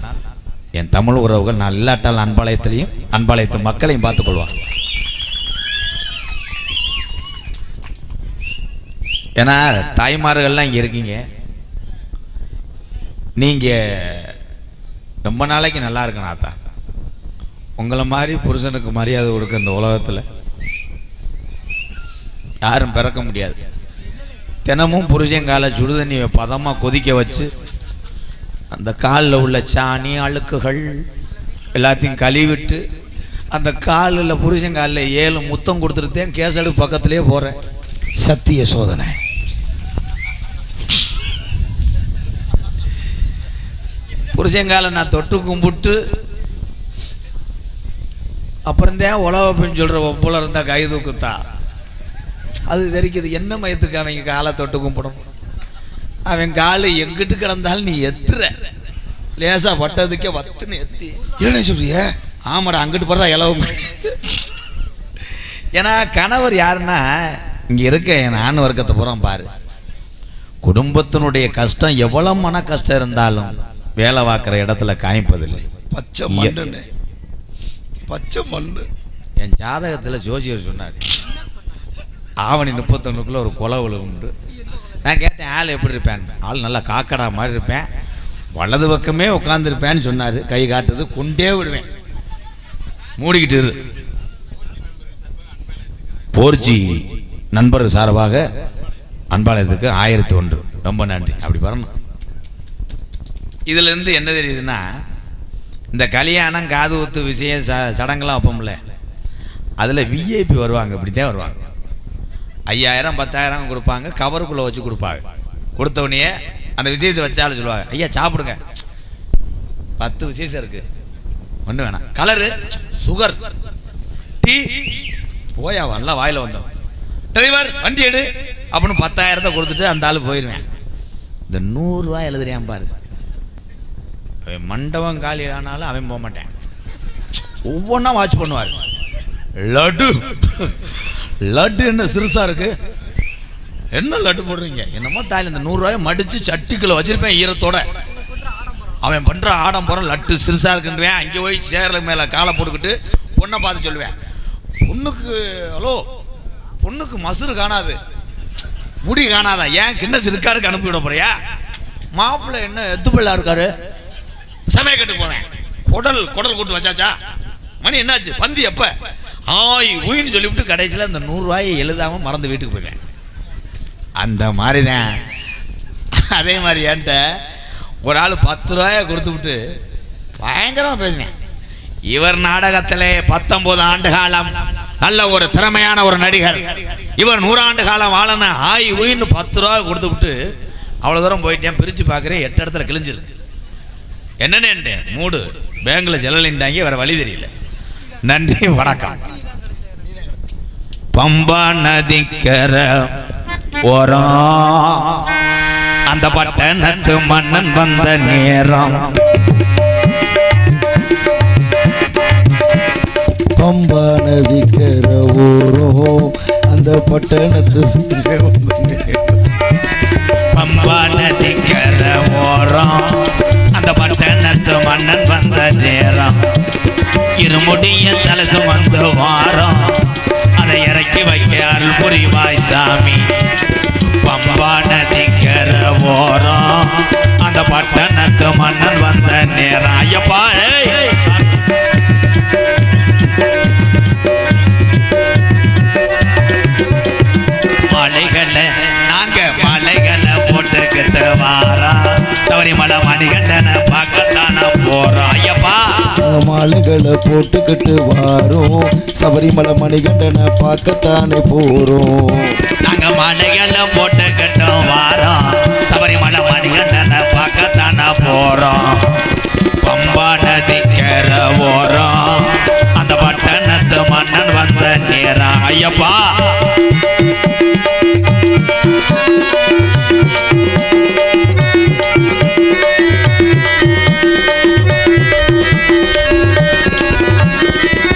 என் தமிழ் உறவுகள் நான் இல்லாட்டால் அன்பாளையத்திலையும் அன்பாளையத்து மக்களையும் பார்த்துக்கொள்வாங்க. ஏன்னா தாய்மார்கள்லாம் இங்கே இருக்கீங்க. நீங்கள் ரொம்ப நாளைக்கு நல்லா இருக்கணும். ஆத்தா உங்களை மாதிரி புருஷனுக்கு மரியாதை கொடுக்க இந்த உலகத்தில் யாரும் பிறக்க முடியாது. தினமும் புருஷங்கால சுடுதண்ணியை பதமாக கொதிக்க வச்சு அந்த காலில் உள்ள சாணி அழுக்குகள் எல்லாத்தையும் கழுவிட்டு அந்த காலில் புருஷங்காலில் 7 முத்தம் கொடுத்துருத்தேன். கேசடு பக்கத்துலேயே போகிறேன். சத்திய சோதனை. புருஷங்கால நான் தொட்டு கும்பிட்டு அப்புறம்தான் உலகப்பின்னு சொல்கிற ஒப்போல இருந்தால் கை தூக்குத்தா. அது தெரிக்குது. என்ன மயத்துக்கு அவங்க காலை தொட்டு கும்பிடணும்? அவன் காலு எங்கிட்டு கிடந்தாலும் நீ எத்துற. லேசா பட்டதுக்கே வத்துன்னு எத்தி. என்ன சொல்றிய? ஆமாடா, அங்கிட்டு போடுறா இலவும். ஏன்னா கணவர் யாருன்னா இங்கே இருக்க என் ஆண் வர்க்கத்தை புறம் பாரு. குடும்பத்தினுடைய கஷ்டம் எவ்வளவு மன கஷ்டம் இருந்தாலும் வேலை பார்க்குற இடத்துல காமிப்பதில்லை. பச்சை மண்ணு, பச்சை மண்ணு. என் ஜாதகத்தில் ஜோசியர் சொன்னார், ஆவணி 31க்குள்ள ஒரு கொலை உண்டு. நான் கேட்டேன், ஆள் எப்படி இருப்பேன்? ஆள் நல்லா காக்கடா மாதிரி இருப்பேன், வலது பக்கமே உட்காந்துருப்பேன்னு சொன்னார். கை காட்டுது, கொண்டே விடுவேன், மூடிக்கிட்டு இரு. போர்ச்சி நண்பர் சார்பாக அன்பாளையத்துக்கு 1001 ரொம்ப நன்றி. அப்படி வரணும். இதிலிருந்து என்ன தெரியுதுன்னா, இந்த கல்யாணம் காது ஊத்து விஷயம் சடங்கெல்லாம் வைப்போம்ல, அதில் விஐபி வருவாங்க. இப்படி தான் வருவாங்க. 5000 10,000 கொடுப்பாங்க, கவருக்குள்ளே வச்சு கொடுப்பாங்க. கொடுத்தவனையே அந்த விசேஷம் வச்சாலும் சொல்லுவாங்க, ஐயா சாப்பிடுங்க, 10 விசேஷம் இருக்குது, ஒன்றும் வேணாம், கலரு, சுகர், டீ, போயா வரலாம் வாயில் வந்தோம், டிரைவர் வண்டி எடு, அப்படின்னு 10,000 கொடுத்துட்டு அந்த ஆள் போயிடுவேன். இந்த 100 ரூபாய் எழுதுறியான் பாரு, அவன் மண்டபம் காலி ஆனாலும் அவன் போக மாட்டேன். ஒவ்வொன்றா வாட்ச் பண்ணுவார். லட்டு லட்டு என்ன சிறுசா இருக்கு, என்ன லட்டு போடுறீங்க, என்னமோ தாயில் இந்த 100 ரூபாயை மடிச்சு சட்டிக்குள்ள வச்சிருப்பேன் ஈரத்தோட. அவன் பண்ற ஆடம்பரம் லட்டு சிறுசா இருக்குன்றேன். அங்கே போய் சேர்ல மேல காலை போட்டுக்கிட்டு பொண்ணை பார்த்து சொல்லுவேன், பொண்ணுக்கு ஹலோ பொண்ணுக்கு மசுறு காணாது, முடி காணாதா, ஏன் கிண்ணஸ் இருக்காருக்கு அனுப்பி விட போறியா, மாப்பிள்ளை என்ன எத்துப்பிள்ளா இருக்காரு, சமயக்கட்டு போவேன். குடல் கூட்டு வச்சாச்சா, மணி என்னாச்சு, பந்தி எப்ப, ஆய் ஊயின்னு சொல்லிவிட்டு கடைசியில் அந்த 100 ரூபாயை எழுதாம மறந்து வீட்டுக்கு போயிடுவேன். அந்த மாதிரி தான். அதே மாதிரி என்கிட்ட ஒரு ஆள் 10 ரூபாயை கொடுத்து விட்டு பயங்கரமா பேசினேன். இவர் நாடகத்திலே 19 ஆண்டு காலம் நல்ல ஒரு திறமையான ஒரு நடிகர், இவர் 100 ஆண்டு காலம் வாழன, ஆய் ஊயின்னு 10 ரூபாய் கொடுத்து விட்டு அவ்வளோ தூரம் போயிட்டேன். பிரித்து பார்க்குறேன் 8 இடத்துல கிழிஞ்சிருக்கு. என்னன்னு மூடு பேங்கில் ஜெல்லலின்டாங்க, வேற வழி தெரியல. நன்றி வணக்கம். பம்பா நதிக்கர ஓரம் அந்த பட்டணத்து மன்னன் வந்த நேரம், பம்பா நதிக்கர ஓரம் அந்த பட்டணத்து பம்பா நதிக்கர ஓரம் அந்த பட்டணத்து மன்னன் வந்த நேரம், இருமுடிய தலசு வந்து வாரம் அதை இறக்கி வைக்க அருள் புரிவாய் சாமி. பம்பா நதிக்கர ஓரம் அந்த பட்டணத்து மன்னன் வந்த நேரம். ஐயப்பா மலைகளை நாங்க மலைகளை போட்டுக்கிட்டு வாரா, சபரிமலை மணிகண்டனை பார்க்கத்தான போறோம். ஐயப்பா மாலைகளை போட்டுக்கிட்டு வாரோம், சபரிமலை மணிகண்டனை பார்க்கத்தானே போறோம். நாங்க மலைகளை போட்டுக்கிட்டு வாரோம், சபரிமலை மணிகண்டனை பார்க்கத்தான போறோம். பம்பா நதிக்கர ஓரம் அந்த பட்டணத்து மன்னன் வந்த நேரம். ஐயப்பா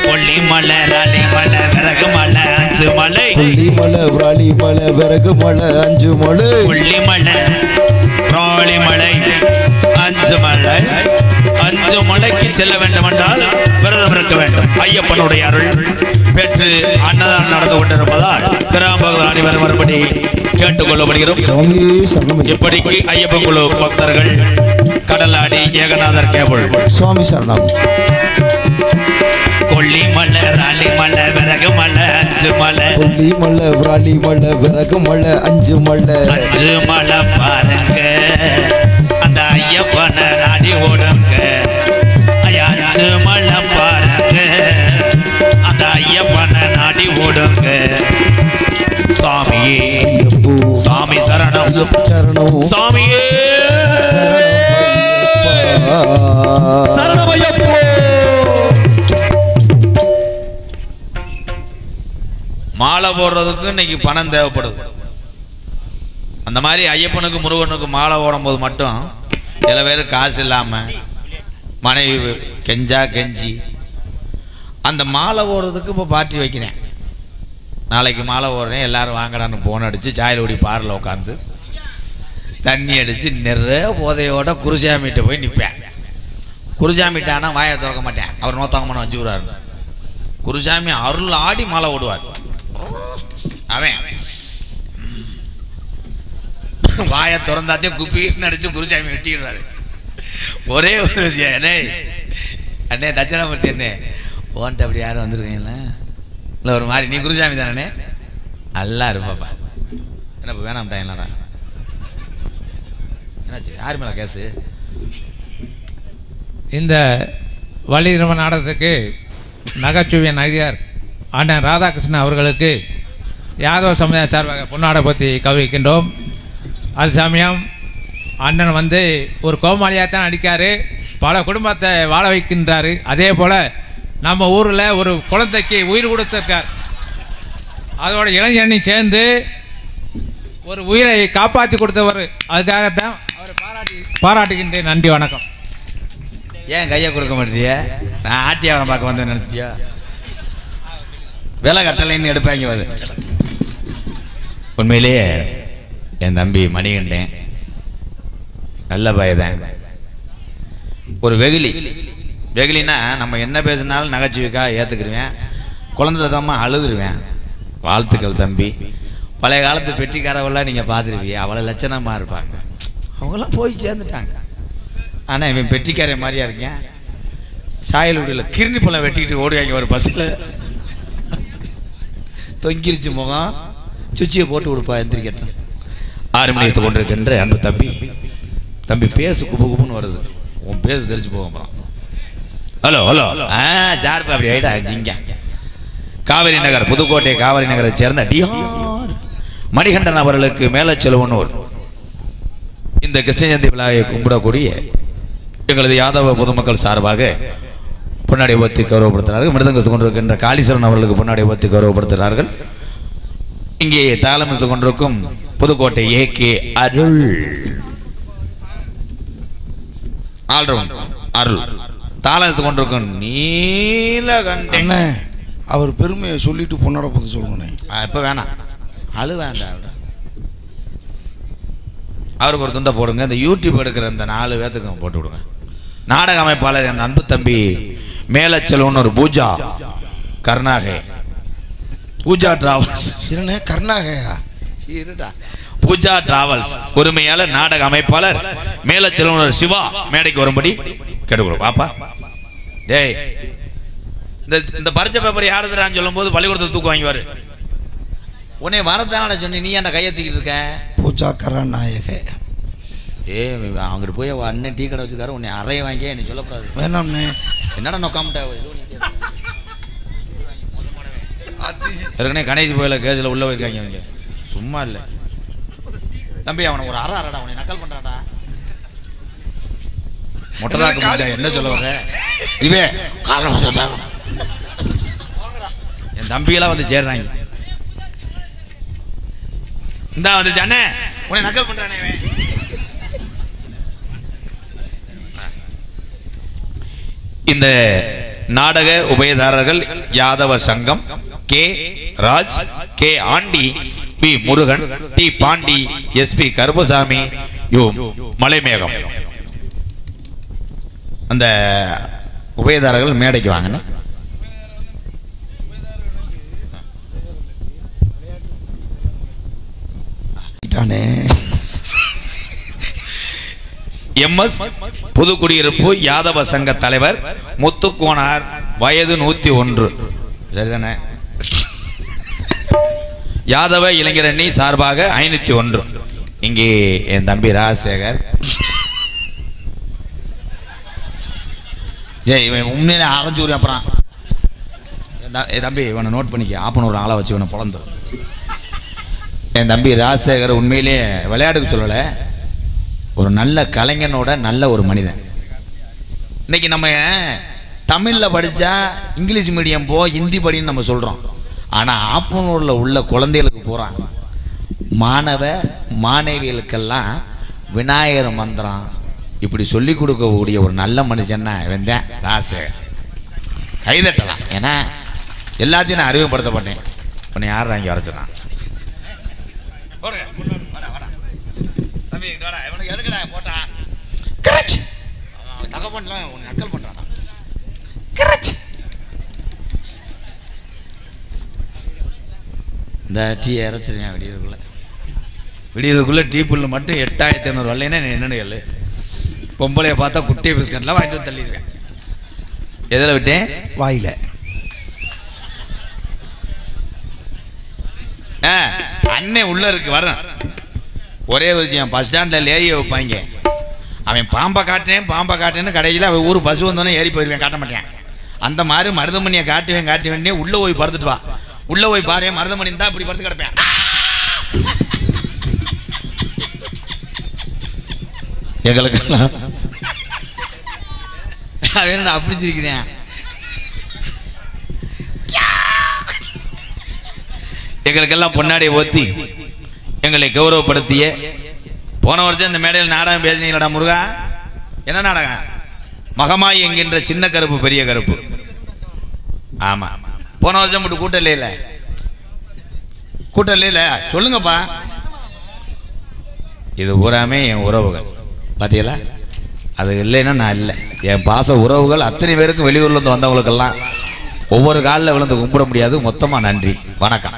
கொல்லிமலை ராலிமலை விறகு மலை 5 மலை, கொல்லிமலை ராலிமலை விறகு மலை 5 மலை, கொல்லிமலை ராலிமலை 5 மலை. 5 மலைக்கு செல்ல வேண்டும் என்றால் விரதம் இருக்க வேண்டும். ஐயப்பனுடைய அருள் பெற்று அன்னதானம் நடந்து கொண்டிருப்பதால் கிராமங்கள் அனைவரும் மறுபடி கேட்டுக்கொள்ளப்படுகிறோம். இப்படிக்கு ஐயப்பன் குழு பக்தர்கள் கடலாடி ஏகநாதர் கேபிள் சுவாமி சரணம். கொல்லிமலை ராலிமலை விறகு மலை 5 மலை, கொல்லிமலை ராலிமலை விறகு மலை 5 மலை, 5 மலை பாருங்க அந்த ஐயப்பனை நாடி ஓடுங்க. 5 மலை பாருங்க அந்த ஐயப்பனை நாடி ஓடுங்க. சாமியே சாமி சரணம் சரணம் சாமியே சரணம் ஐயப்போ. மாலை போடுறதுக்கு இன்னைக்கு பணம் தேவைப்படுது. அந்த மாதிரி ஐயப்பனுக்கு முருகனுக்கு மாலை போடும்போது மட்டும் சில பேர் காசு இல்லாமல் மனைவி கெஞ்சி அந்த மாலை போடுறதுக்கு இப்போ பார்ட்டி வைக்கிறேன். நாளைக்கு மாலை போடுறேன் எல்லாரும் வாங்கடான்னு போன் அடித்து சாயலோடி பாரில் உட்காந்து தண்ணி அடித்து நிறைய போதையோட குருசாமிகிட்ட போய் நிற்பேன். குருசாமிட்டானா வாயை திறக்க மாட்டேன், அவர் நோத்தாங்கம்மா 5 ரூபா. குருசாமி அருள் ஆடி மாலை ஓடுவார். அவன் வாயை திறந்தாத்தே குப்பீர்னு அடிச்சு குருசாமி வெட்டிடுறாரு. ஒரே ஒரு விஷயம், அண்ணே அண்ணே தட்சிணாமூர்த்தி அண்ணே ஓன்ட்டு அப்படி யாரும் வந்துருக்கீங்களா இல்லை ஒரு மாதிரி, நீ குருசாமி தானே நல்லா இருப்பாப்பா. என்ன இப்போ வேணாம்ட்டாங்களாடா, என்னாச்சு யார் மேலே கேஸு? இந்த வள்ளிதிரும நாடகத்துக்கு நகைச்சுவை நடிகர் அண்ணன் ராதாகிருஷ்ணன் அவர்களுக்கு யாதவ சமுதாய சார்பாக பொன்னாடை பற்றி கௌரவிக்கின்றோம். அது சமயம் அண்ணன் வந்து ஒரு கோமாளியாக தான் நடிக்கார், பல குடும்பத்தை வாழ வைக்கின்றார். அதே போல் நம்ம ஊரில் ஒரு குழந்தைக்கு உயிர் கொடுத்துருக்கார். அதோட இளைஞனி சேர்ந்து ஒரு உயிரை காப்பாற்றி கொடுத்தவர். அதுக்காகத்தான் அவரை பாராட்டுகின்றேன். நன்றி, வணக்கம். ஏன் கையை கொடுக்க மாட்டிய? நான் ஆட்டியாவரம் பார்க்க வந்தேன் நினச்சிட்டியா? வேலை கட்டலைன்னு எடுப்பாங்க வரு. உண்மையிலேயே என் தம்பி மணிகண்டேன் நல்ல பயதான். ஒரு வெகுலினா நம்ம என்ன பேசினாலும் நகைச்சுவைக்காக ஏற்றுக்கிருவேன். குழந்தை தாம்மா அழுதுருவேன். வாழ்த்துக்கள் தம்பி. பழைய காலத்து பெட்டிக்காரவெல்லாம் நீங்கள் பார்த்துருவீங்க, அவ்வளோ லட்சணமாக இருப்பாங்க. அவங்களாம் போய் சேர்ந்துட்டாங்க. ஆனால் இவன் பெட்டிக்கார மாதிரியா இருக்கேன். சாயலுடியில் கிருணி பழம் வெட்டிக்கிட்டு ஓடுவாங்க ஒரு பஸ்ஸில். தொங்கிருச்சு முகம், சுச்சியை போட்டு கொடுப்பா எந்திரிக்கட்டும். 6 மணி கொண்டிருக்கின்ற அன்பு தம்பி பேசு குப்பு குப்புன்னு வருது. உன் பேசு தெரிஞ்சு போக அப்புறம். ஹலோ சார்பா அப்படி ஆயிட்டா ஜிங்க. காவிரி நகர் புதுக்கோட்டை காவிரி நகரை சேர்ந்த டிஆர் மணிகண்டன் அவர்களுக்கு மேலச்செல்வனூர் இந்த கிருஷ்ண ஜெயந்தி விழாவை கும்பிடக்கூடிய எங்களது யாதவ பொதுமக்கள் சார்பாக பொன்னாடை ஒத்தி கௌரவப்படுத்துகிறார்கள். மிருதங்க கொண்டிருக்கின்ற காளீஸ்வரன் அவர்களுக்கு பொன்னாடை ஒத்தி கௌரவப்படுத்துகிறார்கள். இங்கே தாளம் கொண்டிருக்கும் புதுக்கோட்டை ஏகே அருள் அருள் தாளம் கொண்டிருக்கும் நீலகண்டன். அவர் பெருமையை சொல்லிட்டு பொண்ணோட பத்தி சொல்லுங்க. இப்ப வேணாம், அழு வேண்டாம். அவருக்கு ஒரு துண்டை போடுங்க. இந்த யூடியூப் எடுக்கிற இந்த 4 பேத்துக்கு போட்டு விடுங்க. நாடக அமைப்பாளர் என் அன்பு தம்பி மேலச்செல்வன் ஒரு பூஜா கர்நாகே பூஜா டிராவல்ஸ் கர்நாகயா பூஜா டிராவல்ஸ் உரிமையாளர் நாடக அமைப்பாளர் மேலச்செல்வன் சிவா மேடைக்கு வரும்படி கேட்டுக்கொள்ளும். பாப்பா டேய், இந்த பரிச்சை பேப்பர் யாருதுறான்னு சொல்லும் போது பள்ளிக்கூடத்தை தூக்கு வாங்கிவாரு. உன்னை வரத்தான சொன்னி, நீ என்ன கையை தூக்கிட்டு இருக்க? பூஜா கரநாயக. அவங்கிட்ட போய் அண்ணன் டீ கடை வச்சுக்காரு, உன்னை அறைய வாங்கி என்னை சொல்லக்கூடாது. வேணாம்ண்ணே. என்னடா நோக்காமட்டா ஏற்கனவே கணேஷ் போயில கேஸில் உள்ள போயிருக்காங்க அவங்க. சும்மா இல்லை தம்பி, அவனை ஒரு அறடா, உன்னை நக்கல் பண்றாடா. மொட்டதாக்கு என்ன சொல்ல வர? இவே என் தம்பியெல்லாம் வந்து சேர்றாங்க. இந்தா வந்துச்சு அண்ணே, உன்னை நக்கல் பண்றானே. இந்த நாடக உபயதாரர்கள் Yadava Sangam K Raj, K Andi, P Murugan, T Pandi, SP Karuppasamy, U Malaimegam. அந்த உபயதாரர்கள் மேடைக்கு வாங்கின. எம்எஸ் புதுக்குடியிருப்பு யாதவ சங்க தலைவர் முத்துக்கோனார், வயது 101. சரிதானே? யாதவ இளைஞரணி சார்பாக 501. இங்கே என் தம்பி ராஜசேகர். ஜெய் இவன் உண்மையிலே ஆரஞ்சூர். அப்புறம் தம்பி இவனை நோட் பண்ணிக்க. ஆப்பன ஒரு ஆளை வச்சு இவனை பொழந்து. என் தம்பி ராஜசேகர் உண்மையிலே விளையாட்டுக்கு சொல்லலை, ஒரு நல்ல கலைஞனோட நல்ல ஒரு மனிதன். இன்னைக்கு நம்ம தமிழில் படித்தா இங்கிலீஷ் மீடியம் போ, ஹிந்தி படின்னு நம்ம சொல்கிறோம். ஆனால் ஆப்பனூரில் உள்ள குழந்தைகளுக்கு போகிறான், மாணவிகளுக்கெல்லாம் விநாயகர் மந்திரம் இப்படி சொல்லி கொடுக்கக்கூடிய ஒரு நல்ல மனுஷன்னா இவன் தான் ராஜசேகர். கைதட்டலாம். ஏன்னா எல்லாத்தையும் நான் அறிமுகப்படுத்தப்பட்டேன். உன்னை யார் இங்கே வர சொன்னான்? இந்த டீ இறச்சிருவேன் விடியதுக்குள்ள டீ புல்லு மட்டும் 8500 வரலைன்னா என்னென்னு கேளு. பொம்பளைய பார்த்தா குட்டிய பிஸ்கட்லாம் வாங்கிட்டு வந்து தள்ளிடுவேன். எதில் விட்டேன்? வாயில. அண்ணன் உள்ள இருக்கு வரேன். ஒரே விஷயம், பஸ் ஸ்டாண்டில் ஏறி வைப்பாங்க. அவன் பாம்பை காட்டுறேன்னு கடைசியில் அவன் ஊர் பஸ் வந்தோன்னே ஏறி போயிடுவேன், காட்ட மாட்டேன். அந்த மாதிரி மருதமணியை காட்டுவேன் உள்ளே போய் படுத்துட்டு வா. உள்ளே போய் பாரு, மருதமணி தான் இப்படி படுத்து கிடப்பேன். எங்களுக்கெல்லாம் அவன் அப்படி சிரிக்கிறேன். எங்களுக்கெல்லாம் பொன்னாடியை ஓத்தி எங்களை கௌரவப்படுத்திய போன வருஷம் இந்த மேடையில் நாடகம் பேசினீங்களா முருகா? என்ன நாடகம்? மகமாய் என்கின்ற சின்ன கருப்பு பெரிய கருப்பு. ஆமா, போன வருஷம் மட்டும் கூட்டம் இல்ல சொல்லுங்கப்பா. இது பூராமே என் உறவுகள் பாத்தீங்களா? அது இல்லைன்னா நான் இல்லை. என் பாச உறவுகள் அத்தனை பேருக்கும் வெளியூர்ல இருந்து வந்தவங்களுக்கெல்லாம் ஒவ்வொரு காலில் விழுந்து கும்பிட முடியாது. மொத்தமா நன்றி வணக்கம்.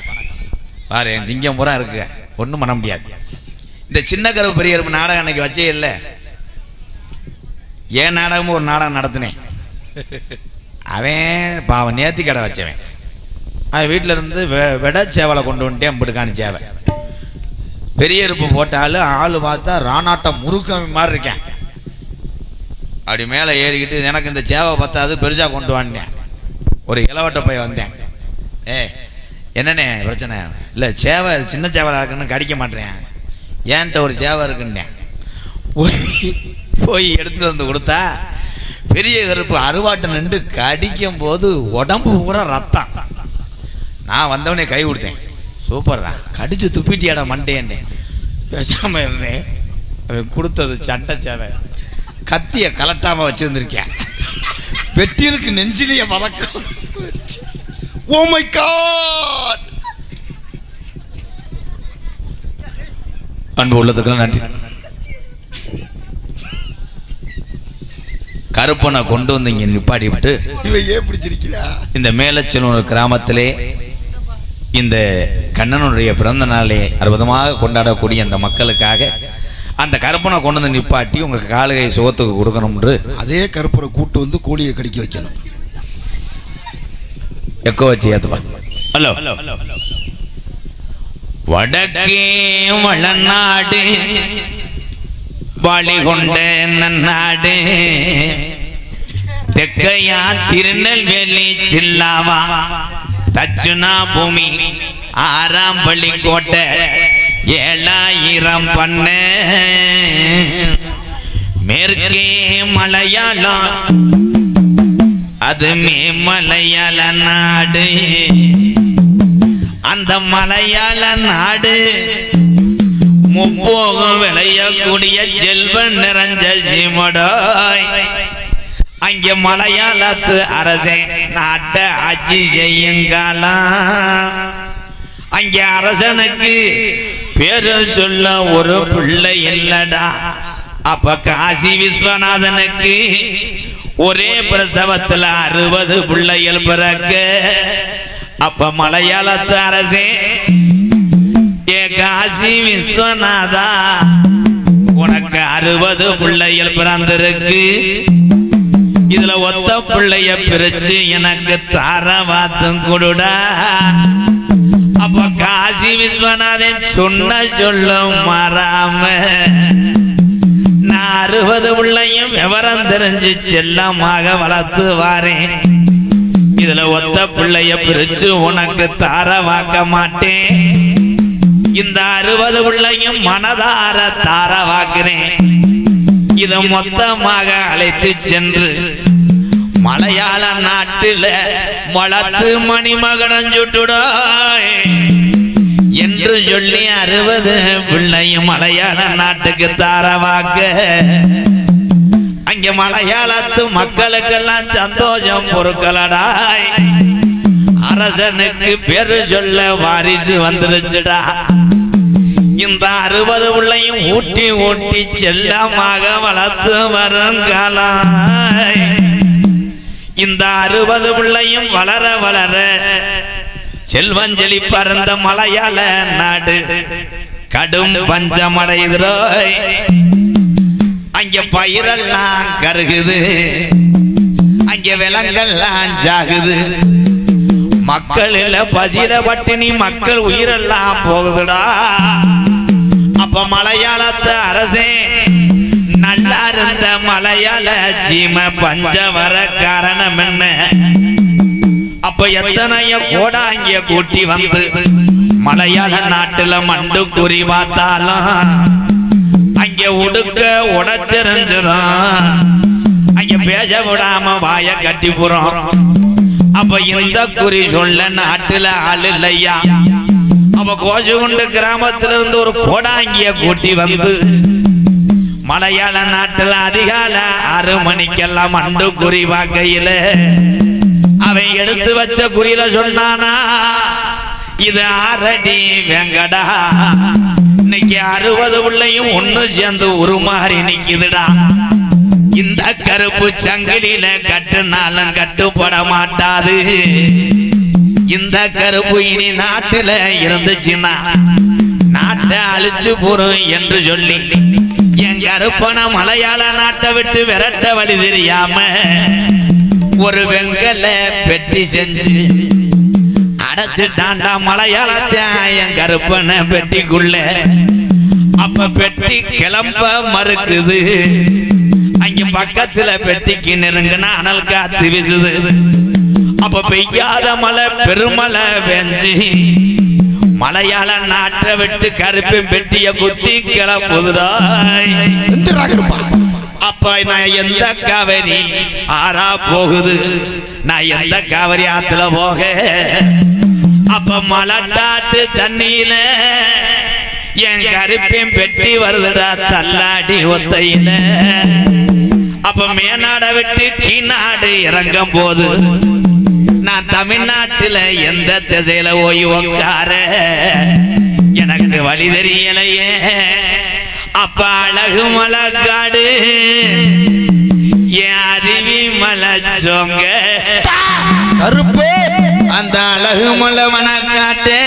பாரு, என் சிங்கம் பூரா இருக்கு, ஒன்றும் பண்ண முடியாது. இந்த சின்ன கருப்பு பெரிய கருப்பு நாடகம் அன்னைக்கு வச்சே இல்லை. ஏன் நாடகமும் ஒரு நாடகம் நடத்தினேன். அவன் பாவன் நேர்த்தி கடை வச்சவன். அவன் வீட்டில் இருந்து விட சேவலை கொண்டு வந்துட்டேன். அம்பிட்டுக்கான சேவை பெரிய இருப்பு போட்டாலும் ஆள் பார்த்தா ராணாட்டம் முறுக்கவி மாதிரி இருக்கேன். அப்படி மேலே ஏறிக்கிட்டு எனக்கு இந்த சேவை பத்தாது பெருசாக கொண்டு வந்தேன். ஒரு இளவட்ட போய் வந்தேன். என்னண்ணே பிரச்சனை? இல்லை, சேவை சின்ன சேவலாக இருக்குன்னு கடிக்க மாட்டேன், ஏன்ட்ட ஒரு சேவை இருக்குன்னேன். போய் எடுத்துகிட்டு வந்து கொடுத்தா பெரிய கருப்பு அருவாட்டை நின்று கடிக்கும் போது உடம்பு பூரா ரத்தம். நான் வந்தவனே கை கொடுத்தேன். சூப்பர்ரா, கடிச்சு துப்பிட்டியாடா மண்டேன்னு. பேசாம இருந்தேன். அவன் கொடுத்தது சட்டை சேவை. கத்திய கலட்டாம வச்சிருந்திருக்கேன். வெட்டியிருக்கு நெஞ்சிலேயே வதக்கம். Oh my God! அன்பு உள்ளதுக்கெல்லாம் நன்றி. கருப்பனை கொண்டு வந்து இங்க நிப்பாடி விட்டு இந்த மேலச்செல்வனூர் கிராமத்திலே இந்த கண்ணனுடைய பிறந்த நாளை அற்புதமாக கொண்டாடக்கூடிய அந்த மக்களுக்காக அந்த கருப்பனை கொண்டு வந்து நிப்பாட்டி உங்க காலுகை சுகத்துக்கு கொடுக்கணும்ன்று அதே கருப்பனை கூட்டு வந்து கோழியை கடிக்க வைக்கணும். எக்கோ வச்சு ஏத்துப்பா. ஹலோ, வடக்கே வளநாடு வாழி கொண்ட நன்னாடு, தெக்கையா திருநெல்வேலி சில்லாவா தச்சுனா பூமி ஆறாம்பள்ளி கோட்டை 7000 பண்ண, மேற்கே மலையாளம் அது மலையாள நாடு, அந்த மலையாள நாடு முப்போகம் விளையக்கூடிய செல்வன் நிறைஞ்ச சீமடாய். அங்கே மலையாளத்து அரசே நாட்டை ஆட்சி செய்யுங்காலாம். அங்கே அரசனுக்கு பேரு சொல்ல ஒரு பிள்ளை இல்லடா. அப்ப காசி விஸ்வநாதனுக்கு ஒரே பிரசவத்துல 60 பிள்ளைகள் பிறக்க. அப்ப மலையாளத்து அரசே, ஏ காசி விஸ்வநாதா, உனக்கு 60 பிள்ளைகள் பிறந்திருக்கு. இதுல ஒத்த பிள்ளைய பிரிச்சு எனக்கு தாரவாத்தும் கொடுடா. அப்ப காசி விஸ்வநாதன் சொன்ன சொல்லும் மாறாம நான் 60 பிள்ளையும் விவரம் தெரிஞ்சு செல்லமாக வளர்த்து வாரேன். இதுல ஒத்த பிள்ளைய பிரிச்சு உனக்கு தாரவாக்க மாட்டேன். இந்த 60 பிள்ளையும் மனதார தாரவாக்குறேன். இதை மொத்தமாக அழைத்து சென்று மலையாள நாட்டில் வளர்த்து மணிமகனம் சுட்டுடாய் என்று சொல்லி 60 பிள்ளையும் மலையாள நாட்டுக்கு தாரவாக்க. அங்கே மலையாளத்து மக்களுக்கெல்லாம் சந்தோஷம் பொறுக்கலடாய். அரசனுக்கு பேரு சொல்ல வாரிசு வந்துருச்சுடா. இந்த 60 பிள்ளையும் ஊட்டி ஊட்டி செல்லமாக வளர்த்து வருங்காலாய். இந்த 60 பிள்ளையும் வளர வளர செல்வஞ்சலி பறந்த மலையாள நாடு கடும் பஞ்சமடைதோய். அங்கே பயிரெல்லாம் கருகுது, அங்கே விலங்கெல்லாம் ஜாகுது. மக்கள் இல்ல, பசியில பட்டினி மக்கள் உயிரெல்லாம் போகுதுடா. அப்ப மலையாளத்து அரசே, நல்லா இருந்த மலையாள சீம பஞ்ச வர காரணம் என்ன? அப்ப எத்தனைய கோடாங்கிய கூட்டி வந்து மலையாள நாட்டுல மண்டு குறி பார்த்தாலும் அங்க உடுக்க உடைச்சிருந்துரும். அங்க பேச விடாம வாய கட்டி போறோம். அப்ப இந்த குறி சொல்ல நாட்டுல ஆள் இல்லையா? அவ கோஜுகுண்டு கிராமத்திலிருந்து ஒரு கோடாங்கிய கூட்டி வந்து மலையாள நாட்டில் அதிகால 6 மணிக்கெல்லாம் அண்டு குறி வாக்கையில அவன் எடுத்து வச்ச குறியில சொன்னானா, இது 6 அடி வெங்கடா, இன்னைக்கு 60 பிள்ளையும் ஒண்ணு சேர்ந்து உருமாறி நிக்குதுடா. இந்த கருப்பு சங்கிலியில கட்டுனாலும் கட்டுப்பட மாட்டாது. இந்த கருப்பு இனி நாட்டுல இருந்துச்சுன்னா நாட்டை அழிச்சு போறோம் என்று சொல்லி என் கருப்பன மலையாள நாட்டை விட்டு விரட்ட வழி தெரியாம ஒரு வெங்கல பெட்டி செஞ்சு அடைச்சிட்டாண்டா மலையாளத்தை என் கருப்பன பெட்டிக்குள்ள. அப்ப பெட்டி கிளம்ப மறுக்குது. அங்க பக்கத்துல பெட்டிக்கு நெருங்கினா அனல் காத்து வீசுது. அப்ப பெய்யாத மழை பெருமழை பெஞ்சு மலையாள நாட்டை விட்டு கருப்பின் பெட்டிய குத்தி கிளப்புதுடாய். அப்ப நான் எந்த காவிரி ஆறா போகுது, நான் எந்த காவிரி ஆத்துல போக. அப்ப மலட்டாட்டு தண்ணியில என் கருப்பின் பெட்டி வருதுடா தள்ளாடி ஒத்தையில. அப்ப மேநாட விட்டு கீநாடு இறங்கும் போது நான் தமிழ்நாட்டில் எந்த திசையில போய் உட்கார எனக்கு வழி தெரியலையே. அப்ப அழகு மலைக்காடு என் அருவி மலைச்சோங்க கருப்பு அந்த அழகு மலை மனக்காட்டு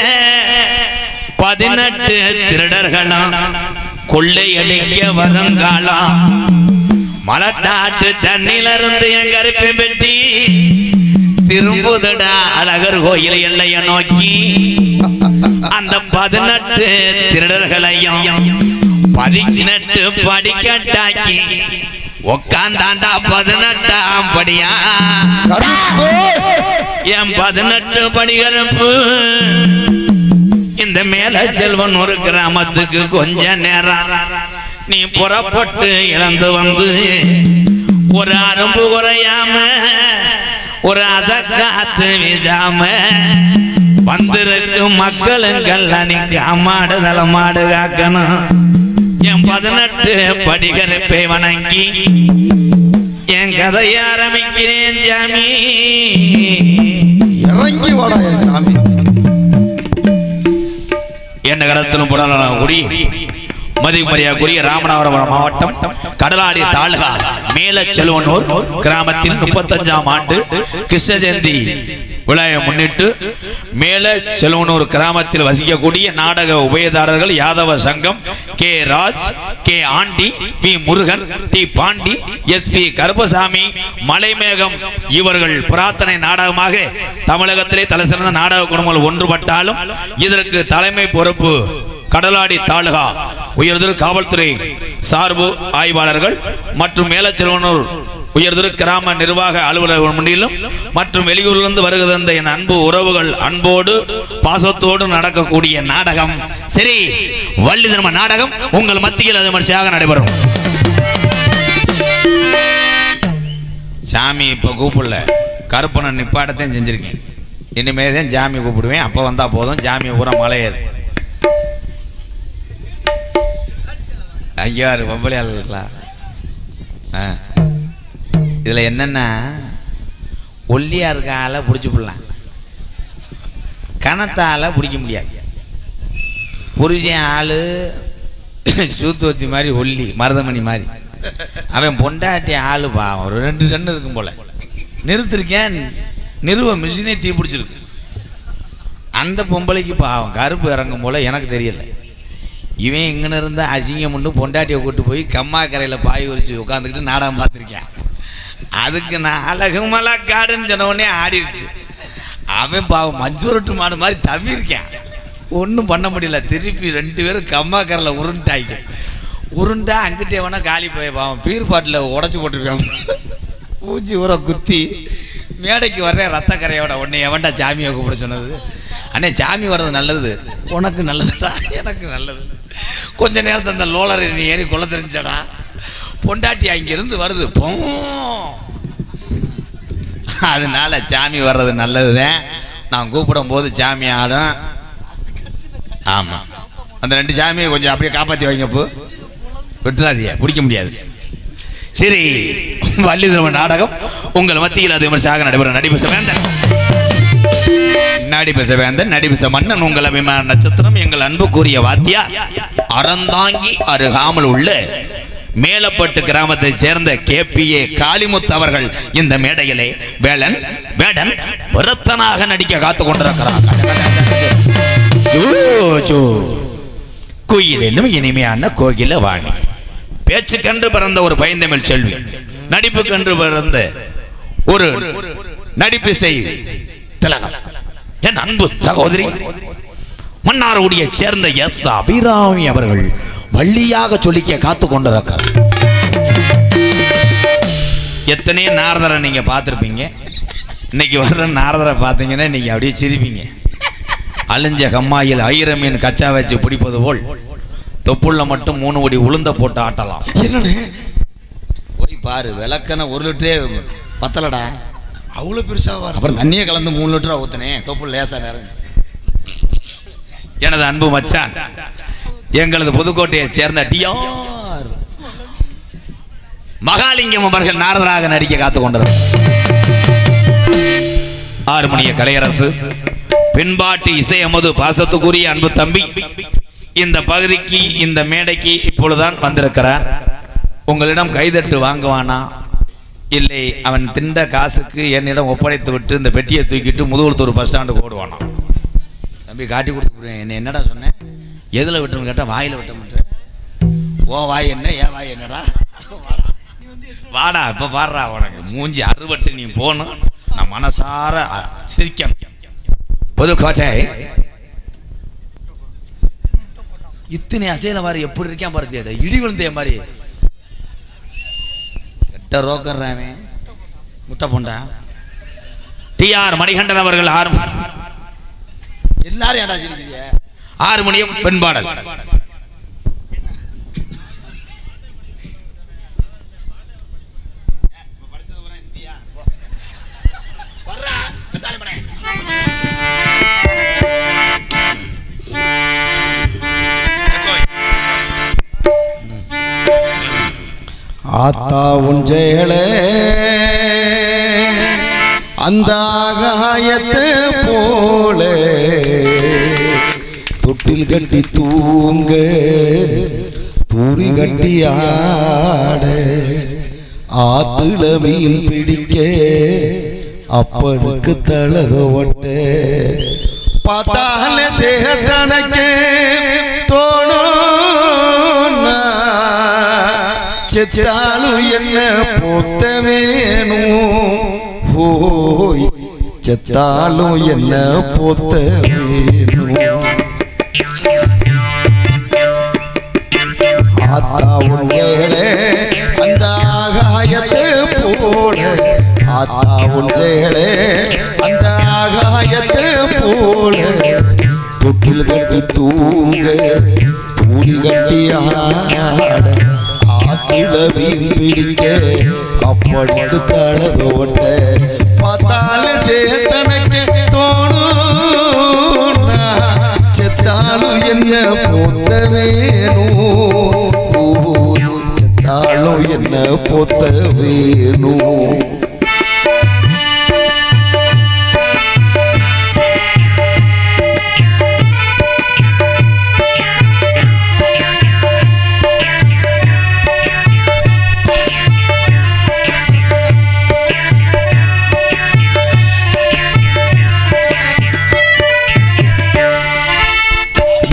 18 திருடர்களும் கொள்ளையடிக்க வருங்காலம். மலட்டாட்டு தண்ணிலிருந்து என் கருப்பை பெட்டி திரும்புதடா அழகர் கோயில் எல்லைய நோக்கி. அந்த 18 திருடர்களையும் 18 படிக்கட்டாக்கி உக்காந்தாண்டா 18ஆம் படியா என் 18 படிகரப்பு. இந்த மேல செல்வன் ஒரு கிராமத்துக்கு கொஞ்ச நேரம் நீ புறப்பட்டு இழந்து வந்து ஒரு அரும்பு குறையாம ஒரு அசக்காத்து வீசாம வந்திருக்கும் மக்களுங்கள் அன்னைக்கு அம்மாடு நலமாடு காக்கணும். என் 18 படிகரப்பை வணங்கி என் கதையை ஆரம்பிக்கிறேன் சாமி. இறங்கி வாடா சாமி. என்ன கடத்திலும் புடலான குடி மதிமரியாக்குரிய ராமநாதபுரம் மாவட்டம் கடலாடி தாலுகா மேல செல்வனூர் கிராமத்தில் 35ஆம் ஆண்டு கிருஷ்ண ஜெயந்தி விழாவை முன்னிட்டு மேல செல்வனூர் கிராமத்தில் வசிக்கக்கூடிய நாடக உபயதாரர்கள் Yadava Sangam K Raj, K Andi, P Murugan, T Pandi, SP Karuppasamy, Malaimegam இவர்கள் பிரார்த்தனை நாடகமாக தமிழகத்திலே தலைசிறந்த நாடக குடும்பங்கள் ஒன்றுபட்டாலும் இதற்கு தலைமை பொறுப்பு கடலாடி தாலுகா உயர்திரு காவல்துறை சார்பு ஆய்வாளர்கள் மற்றும் மேலச்செல்வனூர் உயர்திரு கிராம நிர்வாக அலுவலர்கள் முன்னிலும் மற்றும் வெளியூரிலிருந்து வருகிற என் அன்பு உறவுகள் அன்போடு பாசத்தோடு நடக்கக்கூடிய நாடகம் சரி வள்ளி திருமண நாடகம் உங்கள் மத்தியில் அது மரியாதையாக நடைபெறும். சாமி இப்ப கூப்பிடல, கருப்பணன் நிப்பாட்டத்தையும் செஞ்சிருக்கேன். இனிமேதான் ஜாமி கூப்பிடுவேன். அப்ப வந்தா போதும். ஜாமி ஊரா மலையேறு. ஐயா பொம்பளையாள் இருக்கலாம். இதுல என்னன்னா ஒல்லியா இருக்க ஆளை பிடிச்சி போடலாம், கணத்தால பிடிக்க முடியாது. புரிஜன் ஆளு சூத்துவத்தி மாதிரி ஒல்லி மருதமணி மாதிரி, அவன் பொண்டாட்டி ஆளு பாவம் ஒரு 2 டன் இருக்கும் போல. நிறுத்திருக்கேன், நிறுவ மிஷினே தீ பிடிச்சிருக்கு. அந்த பொம்பளைக்கு பாவம் கருப்பு இறங்கும் போல எனக்கு தெரியல. இவன் இங்கே இருந்தா அசிங்கம் உண்டு பொண்டாட்டியை கூட்டு போய் கம்மா கரையில் பாய் உரிச்சு உட்காந்துக்கிட்டு நாடகம் பார்த்துருக்கேன். அதுக்கு நான் அழகு மலை காடுன்னு சொன்ன உடனே ஆடிடுச்சு. அவன் பாவம் மஞ்சூரட்டு மாடு மாதிரி தவிர்க்கேன், ஒன்றும் பண்ண முடியல. திருப்பி 2 பேரும் கம்மா கரையில் உருண்டாய்க்க. உருண்டா அங்கிட்டே வேணா காலி போய் பாவம் பீர் பாட்டில் உடச்சி போட்டுருக்காங்க. பூச்சி ஊற குத்தி மேடைக்கு வர்றேன் ரத்த கரையோட. உடனே எவன்டா சாமியை கூப்பிட சொன்னது? அண்ணே சாமி வர்றது நல்லது, உனக்கு நல்லதுடா, எனக்கு நல்லது. கொஞ்ச நேரத்தில் அந்த லோலரை நீ ஏறி கொள்ள தெரிஞ்சடா. பொண்டாட்டி அங்கிருந்து வருது போ. அதனால சாமி வர்றது நல்லதுதான். நான் கூப்பிடும் போது சாமி ஆடும். ஆமா, அந்த 2 சாமியை கொஞ்சம் அப்படியே காப்பாற்றி வைங்கப்போ, விட்டுறாதீங்க, பிடிக்க முடியாது. சரி, வள்ளி திருமண நாடகம் உங்கள் மத்தியில் அது விமர்சையாக நடைபெறும். நடிபச வேந்தன் நடிபச மன்னன் உங்கள் அபிமான நட்சத்திரம் எங்கள் அன்புக்குரிய வாத்தியா அறந்தாங்கி அருகாமல் உள்ள மேலப்பட்டு கிராமத்தை சேர்ந்த KPA காளிமுத்து அவர்கள் இந்த மேடையிலே வேடன் விரத்தனாக நடிக்க காத்து கொண்டிருக்கிறார். குயிலும் இனிமையான கோகில வாணி, பேச்சு கன்று பிறந்த ஒரு பைந்தமிழ் செல்வி, நடிப்பு கன்று பிறந்த ஒரு நடிப்பிசை திலகம், என் அன்பு சகோதரி மன்னார்குடியை சேர்ந்த எஸ் அபிராமி அவர்கள் வள்ளியாக சொல்லிக்க காத்து கொண்டிருக்கிறார். எத்தனையோ நாரதரை நீங்க பார்த்துருப்பீங்க, இன்னைக்கு வர்ற நாரதரை பார்த்தீங்கன்னா நீங்க அப்படியே சிரிப்பீங்க. அழிஞ்ச கம்மாயில் 1000 மீன் கச்சா வச்சு பிடிப்பது போல் தொப்புள்ள மட்டும் 3 கோடி உளுந்த போட்டு ஆட்டலாம். என்னன்னு போய் பாரு, விளக்கன 1 லிட்டரே பத்தலடா, அவ்வளவு பெருசாவா? அப்புறம் தண்ணியை கலந்து 3 லிட்டரா ஊத்துனேன், தொப்புள் லேசா நிறைஞ்சு. எனது அன்பு மச்சான் எங்களது புதுக்கோட்டையை சேர்ந்த டிஆர் மகாலிங்கம் அவர்கள் நாரதராக நடிக்க காத்து கொண்டது. ஆறுமணிய கலையரசு பின்பாட்டு இசை அமது பாசத்துக்குரிய அன்பு தம்பி இந்த பகுதிக்கு இந்த மேடைக்கு இப்பொழுதுதான் வந்திருக்கிறார். உங்களிடம் கைதட்டு வாங்குவானா இல்லை அவன் திண்ட காசுக்கு என்னிடம் ஒப்படைத்து விட்டு இந்த பெட்டியை தூக்கிட்டு முதுகுளத்தூர் பஸ் ஸ்டாண்டுக்கு ஓடுவானா? தம்பி காட்டி கொடுத்து என்ன என்னடா சொன்னேன், எதில் விட்டுன்னு கேட்டால் வாயில் விட்ட மாட்டேன். ஓ வாய் என்ன, ஏன் வாய் என்னடா, வாடா இப்போ பாடுறா, உனக்கு மூஞ்சி அறுபட்டு நீ போகணும், நான் மனசார சிரிக்க. புதுக்கோட்டை இத்தனை அசையில மாதிரி எப்படி இருக்கான் பாரு, இடி விழுந்தே மாதிரி கெட்ட ரோக்கர்றாமே முட்டை போண்டா. டிஆர் மணிகண்டன் அவர்கள் எல்லாரும் ஏடா சிரிக்கிறீங்க? 6 மணியும் பெண்பாடல். ஆத்தா உஞ்சேளே அந்த ஆகாயத்து போல தொட்டில் கட்டி தூங்க தூரி கட்டி ஆட ஆத்துல மீன் பிடிக்க அப்பனுக்கு தலக ஒட்ட பார்த்தால சேகத்தனக்கு தோணும் செத்தாலும் என்ன போத்த வேணும், ஓய் செத்தாலும் என்ன போத்த வேணும். ஆத்தா உங்களே அந்த ஆகாயத்து போல, ஆத்தா உங்களே அந்த ஆகாயத்து போல தொட்டில் கட்டி தூங்க தூணி கட்டி ஆட ஆத்திளவின் பிடிக்க அப்பனுக்கு தளக ஒட்ட பார்த்தால சேத்தனக்கு தோணும் செத்தாலும் என்ன போத்த வேணும், செத்தாலும் என்ன போத்த வேணும்.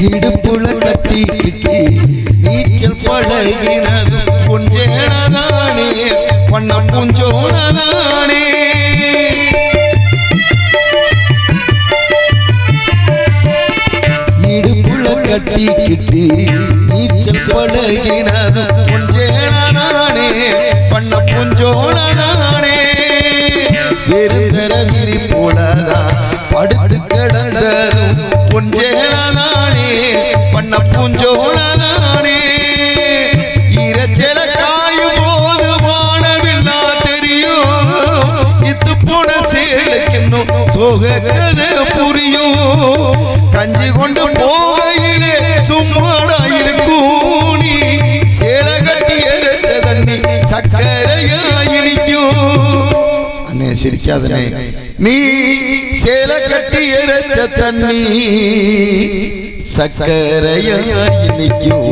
இடுப்புல கட்டி கிட்டி நீச்சல் பழகினதும் கொஞ்சேனதானே பண்ண புஞ்சோனதானே. இடுப்புல கட்டி கிட்டி நீச்சல் பழகினதும் கொஞ்சேனதானே பண்ண புஞ்சோனதானே. வெறுந்தர விரி போலதான் படுத்து கிடந்ததும் கொஞ்சேனதானே பண்ண பூஞ்சோனதானே. இரச்சல காயும் போது வானவில்லா தெரியும், இத்து போன சேலுக்கு இன்னும் சோக கதை புரியும். கஞ்சி கொண்டு போக சிரிக்காதனே. நீ சேல கட்டி எரச்ச தண்ணி சக்கரையா இன்னைக்கும்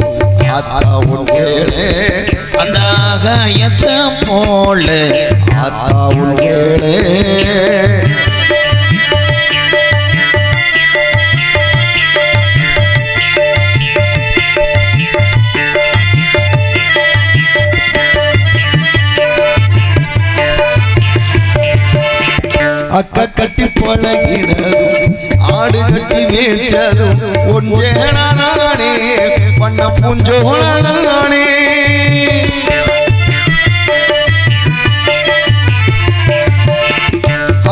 ஆத்தா உன் கேளே. அந்த ஆகாயத்தை போல ஆத்தா உன் கேளே. அக்கா கட்டி பழகினதும் ஆடு கட்டி மேய்ச்சதும் ஒன்றேனானே பண்ண பூஞ்சோனானே.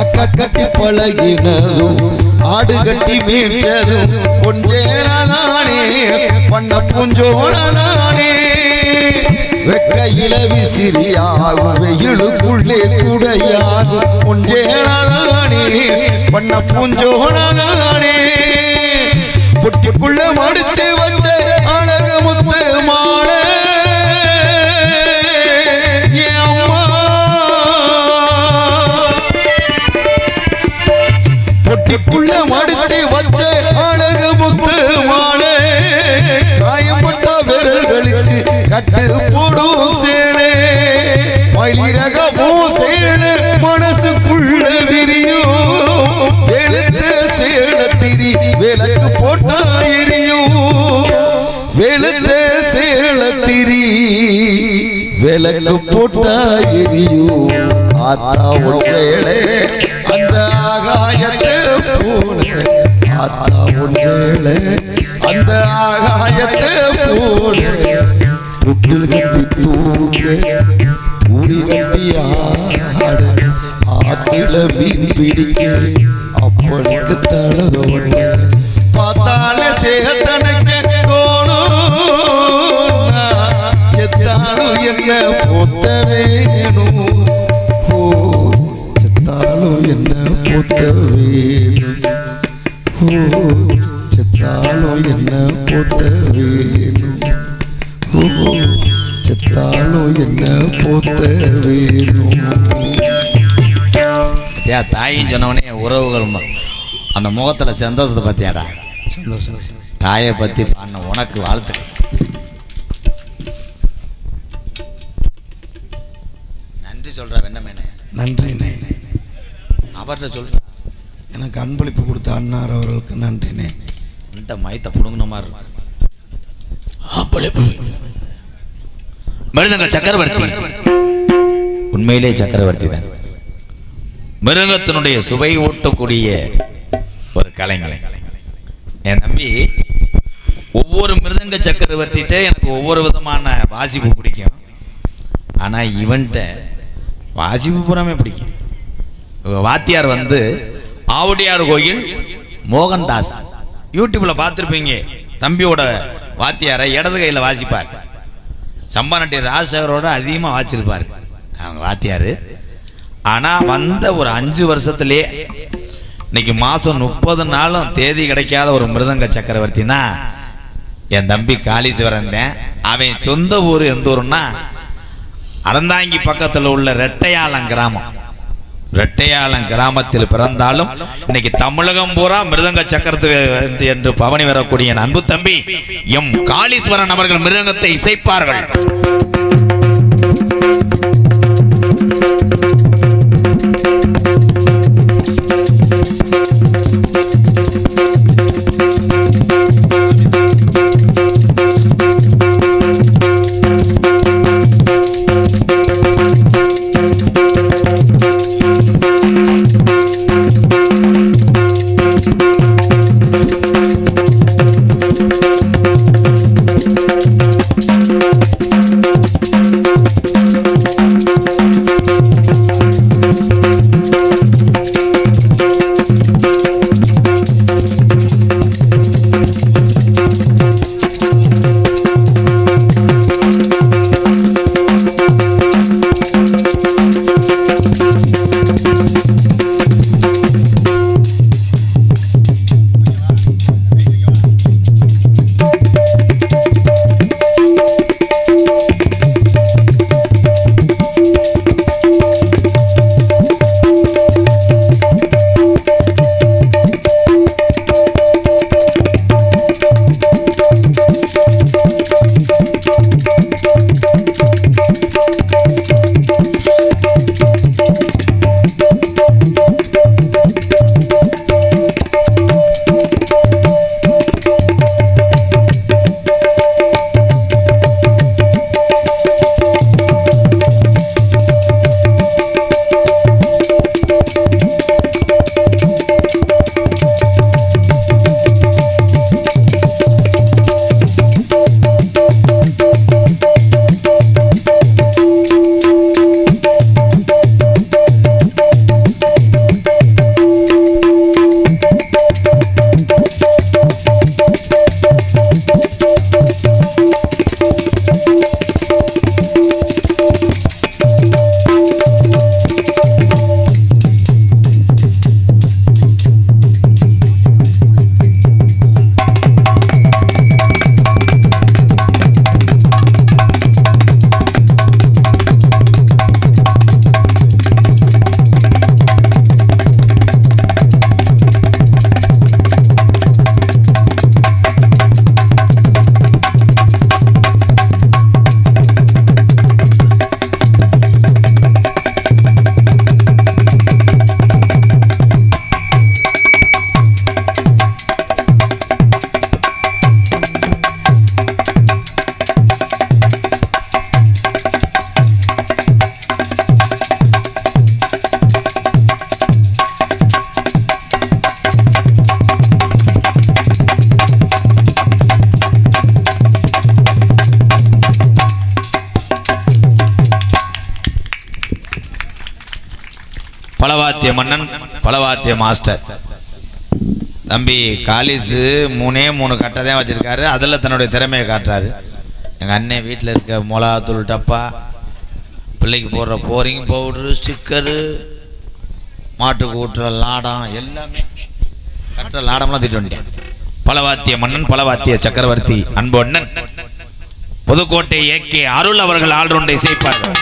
அக்கா கட்டி பழகினதும் ஆடு கட்டி மேய்ச்சதும் ஒன்றேனானே பண்ண பூஞ்சோனானே. வெக்கையில விசிறியாகும் வெயிலுக்குள்ளே குடையாகும் ஒன்றேனானே பண்ண பூஞ்சோனானே. பொட்டிக்குள்ள மடிச்சு வச்ச அழக முத்து மாலை அம்மா. பொட்டிக்குள்ள மடிச்சு வச்ச அழக முத்து மாலை காயப்பட்ட விரல்களுக்கு கட்டு போடும் சேனே. மயிலிறக பூசேனு மனசுக்குள்ள விரியும் வெளுத்த சேல திரி விளக்கு போட்டா எரியும். வெளுத்த சேல திரி விளக்கு போட்டா எரியும். ஆத்தா உன் கேளே அந்த ஆகாயத்தை போல. ஆத்தா உன் கேளே அந்த ஆகாயத்தை போல. புட்டில் கட்டி தூங்க பூரி கட்டி ஆட ஆத்தில மீன் பிடிக்க அப்பனுக்கு தளதோட பார்த்தாலே சேத்தனுக்கு தோணும். செத்தாலும் என்ன பொத்த வேணும். ஓ செத்தாலும் என்ன பொத்த வேணும். ஓ செத்தாலும் என்ன பொத்த வேணும். ஓ செத்தாலும் என்ன பொத்த வேணும். தாயின்னு சொன்னவனே உறவுகள் அந்த முகத்துல சந்தோஷத்தை பத்தியாடா. சந்தோஷம். தாயை பத்தி பாடின உனக்கு வாழ்த்து. நன்றி சொல்ற வெண்ணமேனே. நன்றிண்ணே. அவர்கிட்ட சொல்ற எனக்கு அன்பளிப்பு கொடுத்த அண்ணார் அவர்களுக்கு நன்றிண்ணே. இந்த மயத்தை புடுங்கின மாதிரி அன்பளிப்பு. மிருதங்க சக்கரவர்த்தி உண்மையிலே சக்கரவர்த்தி தான். மிருகத்தினுடைய சுவை ஊட்டக்கூடிய ஒரு கலைஞர். என் தம்பி ஒவ்வொரு மிருதங்க சக்கரவர்த்திகிட்ட எனக்கு ஒவ்வொரு விதமான வாசிப்பு பிடிக்கும். ஆனால் இவன்கிட்ட வாசிப்பு பூராமே பிடிக்கும். வாத்தியார் வந்து ஆவுடையார் கோயில் மோகன்தாஸ் யூடியூப்ல பார்த்துருப்பீங்க. தம்பியோட வாத்தியாரை இடது கையில் வாசிப்பார். சம்பாநட்டி ராஜசேகரோட அதிகமாக வாசிச்சிருப்பார் அவங்க வாத்தியார். ஆனால் வந்த ஒரு 5 வருஷத்துலேயே இன்னைக்கு மாதம் 30 நாளும் தேதி கிடைக்காத ஒரு மிருதங்க சக்கரவர்த்தினா என் தம்பி காளீஸ்வரன் தான். அவன் சொந்த ஊர் எந்த ஊருன்னா அறந்தாங்கி பக்கத்தில் உள்ள ரெட்டையாளம் கிராமம். ரெட்டையாளம் கிராமத்தில் பிறந்தாலும் இன்னைக்கு தமிழகம் பூரா மிருதங்க சக்கரவர்த்தி என்று பவனி வரக்கூடிய அன்பு தம்பி எம் காளீஸ்வரன் அவர்கள் மிருதங்கத்தை இசைப்பார்கள். பலவாத்திய மன்னன், பலவாத்திய மாஸ்டர். தம்பி காலிஸு 3 கட்டை தான் வச்சிருக்காரு. அதில் தன்னுடைய திறமையை காட்டுறாரு. எங்கள் அண்ணன் வீட்டில் இருக்க மிளகாத்தூள் டப்பா, பிள்ளைக்கு போடுற போரிங் பவுட்ரு, ஸ்டிக்கரு, மாட்டுக்கு ஊட்டுற லாடம், எல்லாமே கட்டுற லாடம்லாம் திட்டு வந்துட்டேன். பலவாத்திய மன்னன், பலவாத்திய சக்கரவர்த்தி அன்பொண்ணன் புதுக்கோட்டை ஏகே அருள் அவர்கள் ஆல்ரவுண்டை இசைப்பார்கள்.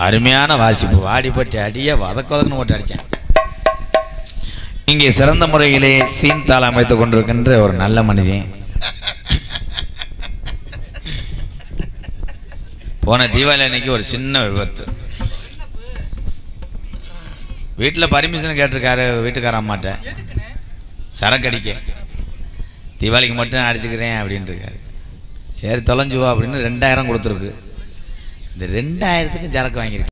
அருமையான வாசிப்பு. வாடிப்பட்டு அடிய வதக்கொதக்குன்னு போட்டு அடித்தேன். இங்கே சிறந்த முறையிலே சீன் தாளம் அமைத்துக் கொண்டிருக்கின்ற ஒரு நல்ல மனுஷன். போன தீபாவளி அன்னைக்கு ஒரு சின்ன விபத்து. வீட்டில் பர்மிஷன் கேட்டிருக்காரு வீட்டுக்கார அம்மாட்ட, சரக்கு அடிக்க. தீபாவளிக்கு மட்டும் அடிச்சுக்கிறேன் அப்படின்ட்டு இருக்காரு. சரி தொலைஞ்சுவா அப்படின்னு 2000 கொடுத்துருக்கு. இந்த 2000க்கு சரக்கு வாங்கியிருக்கேன்.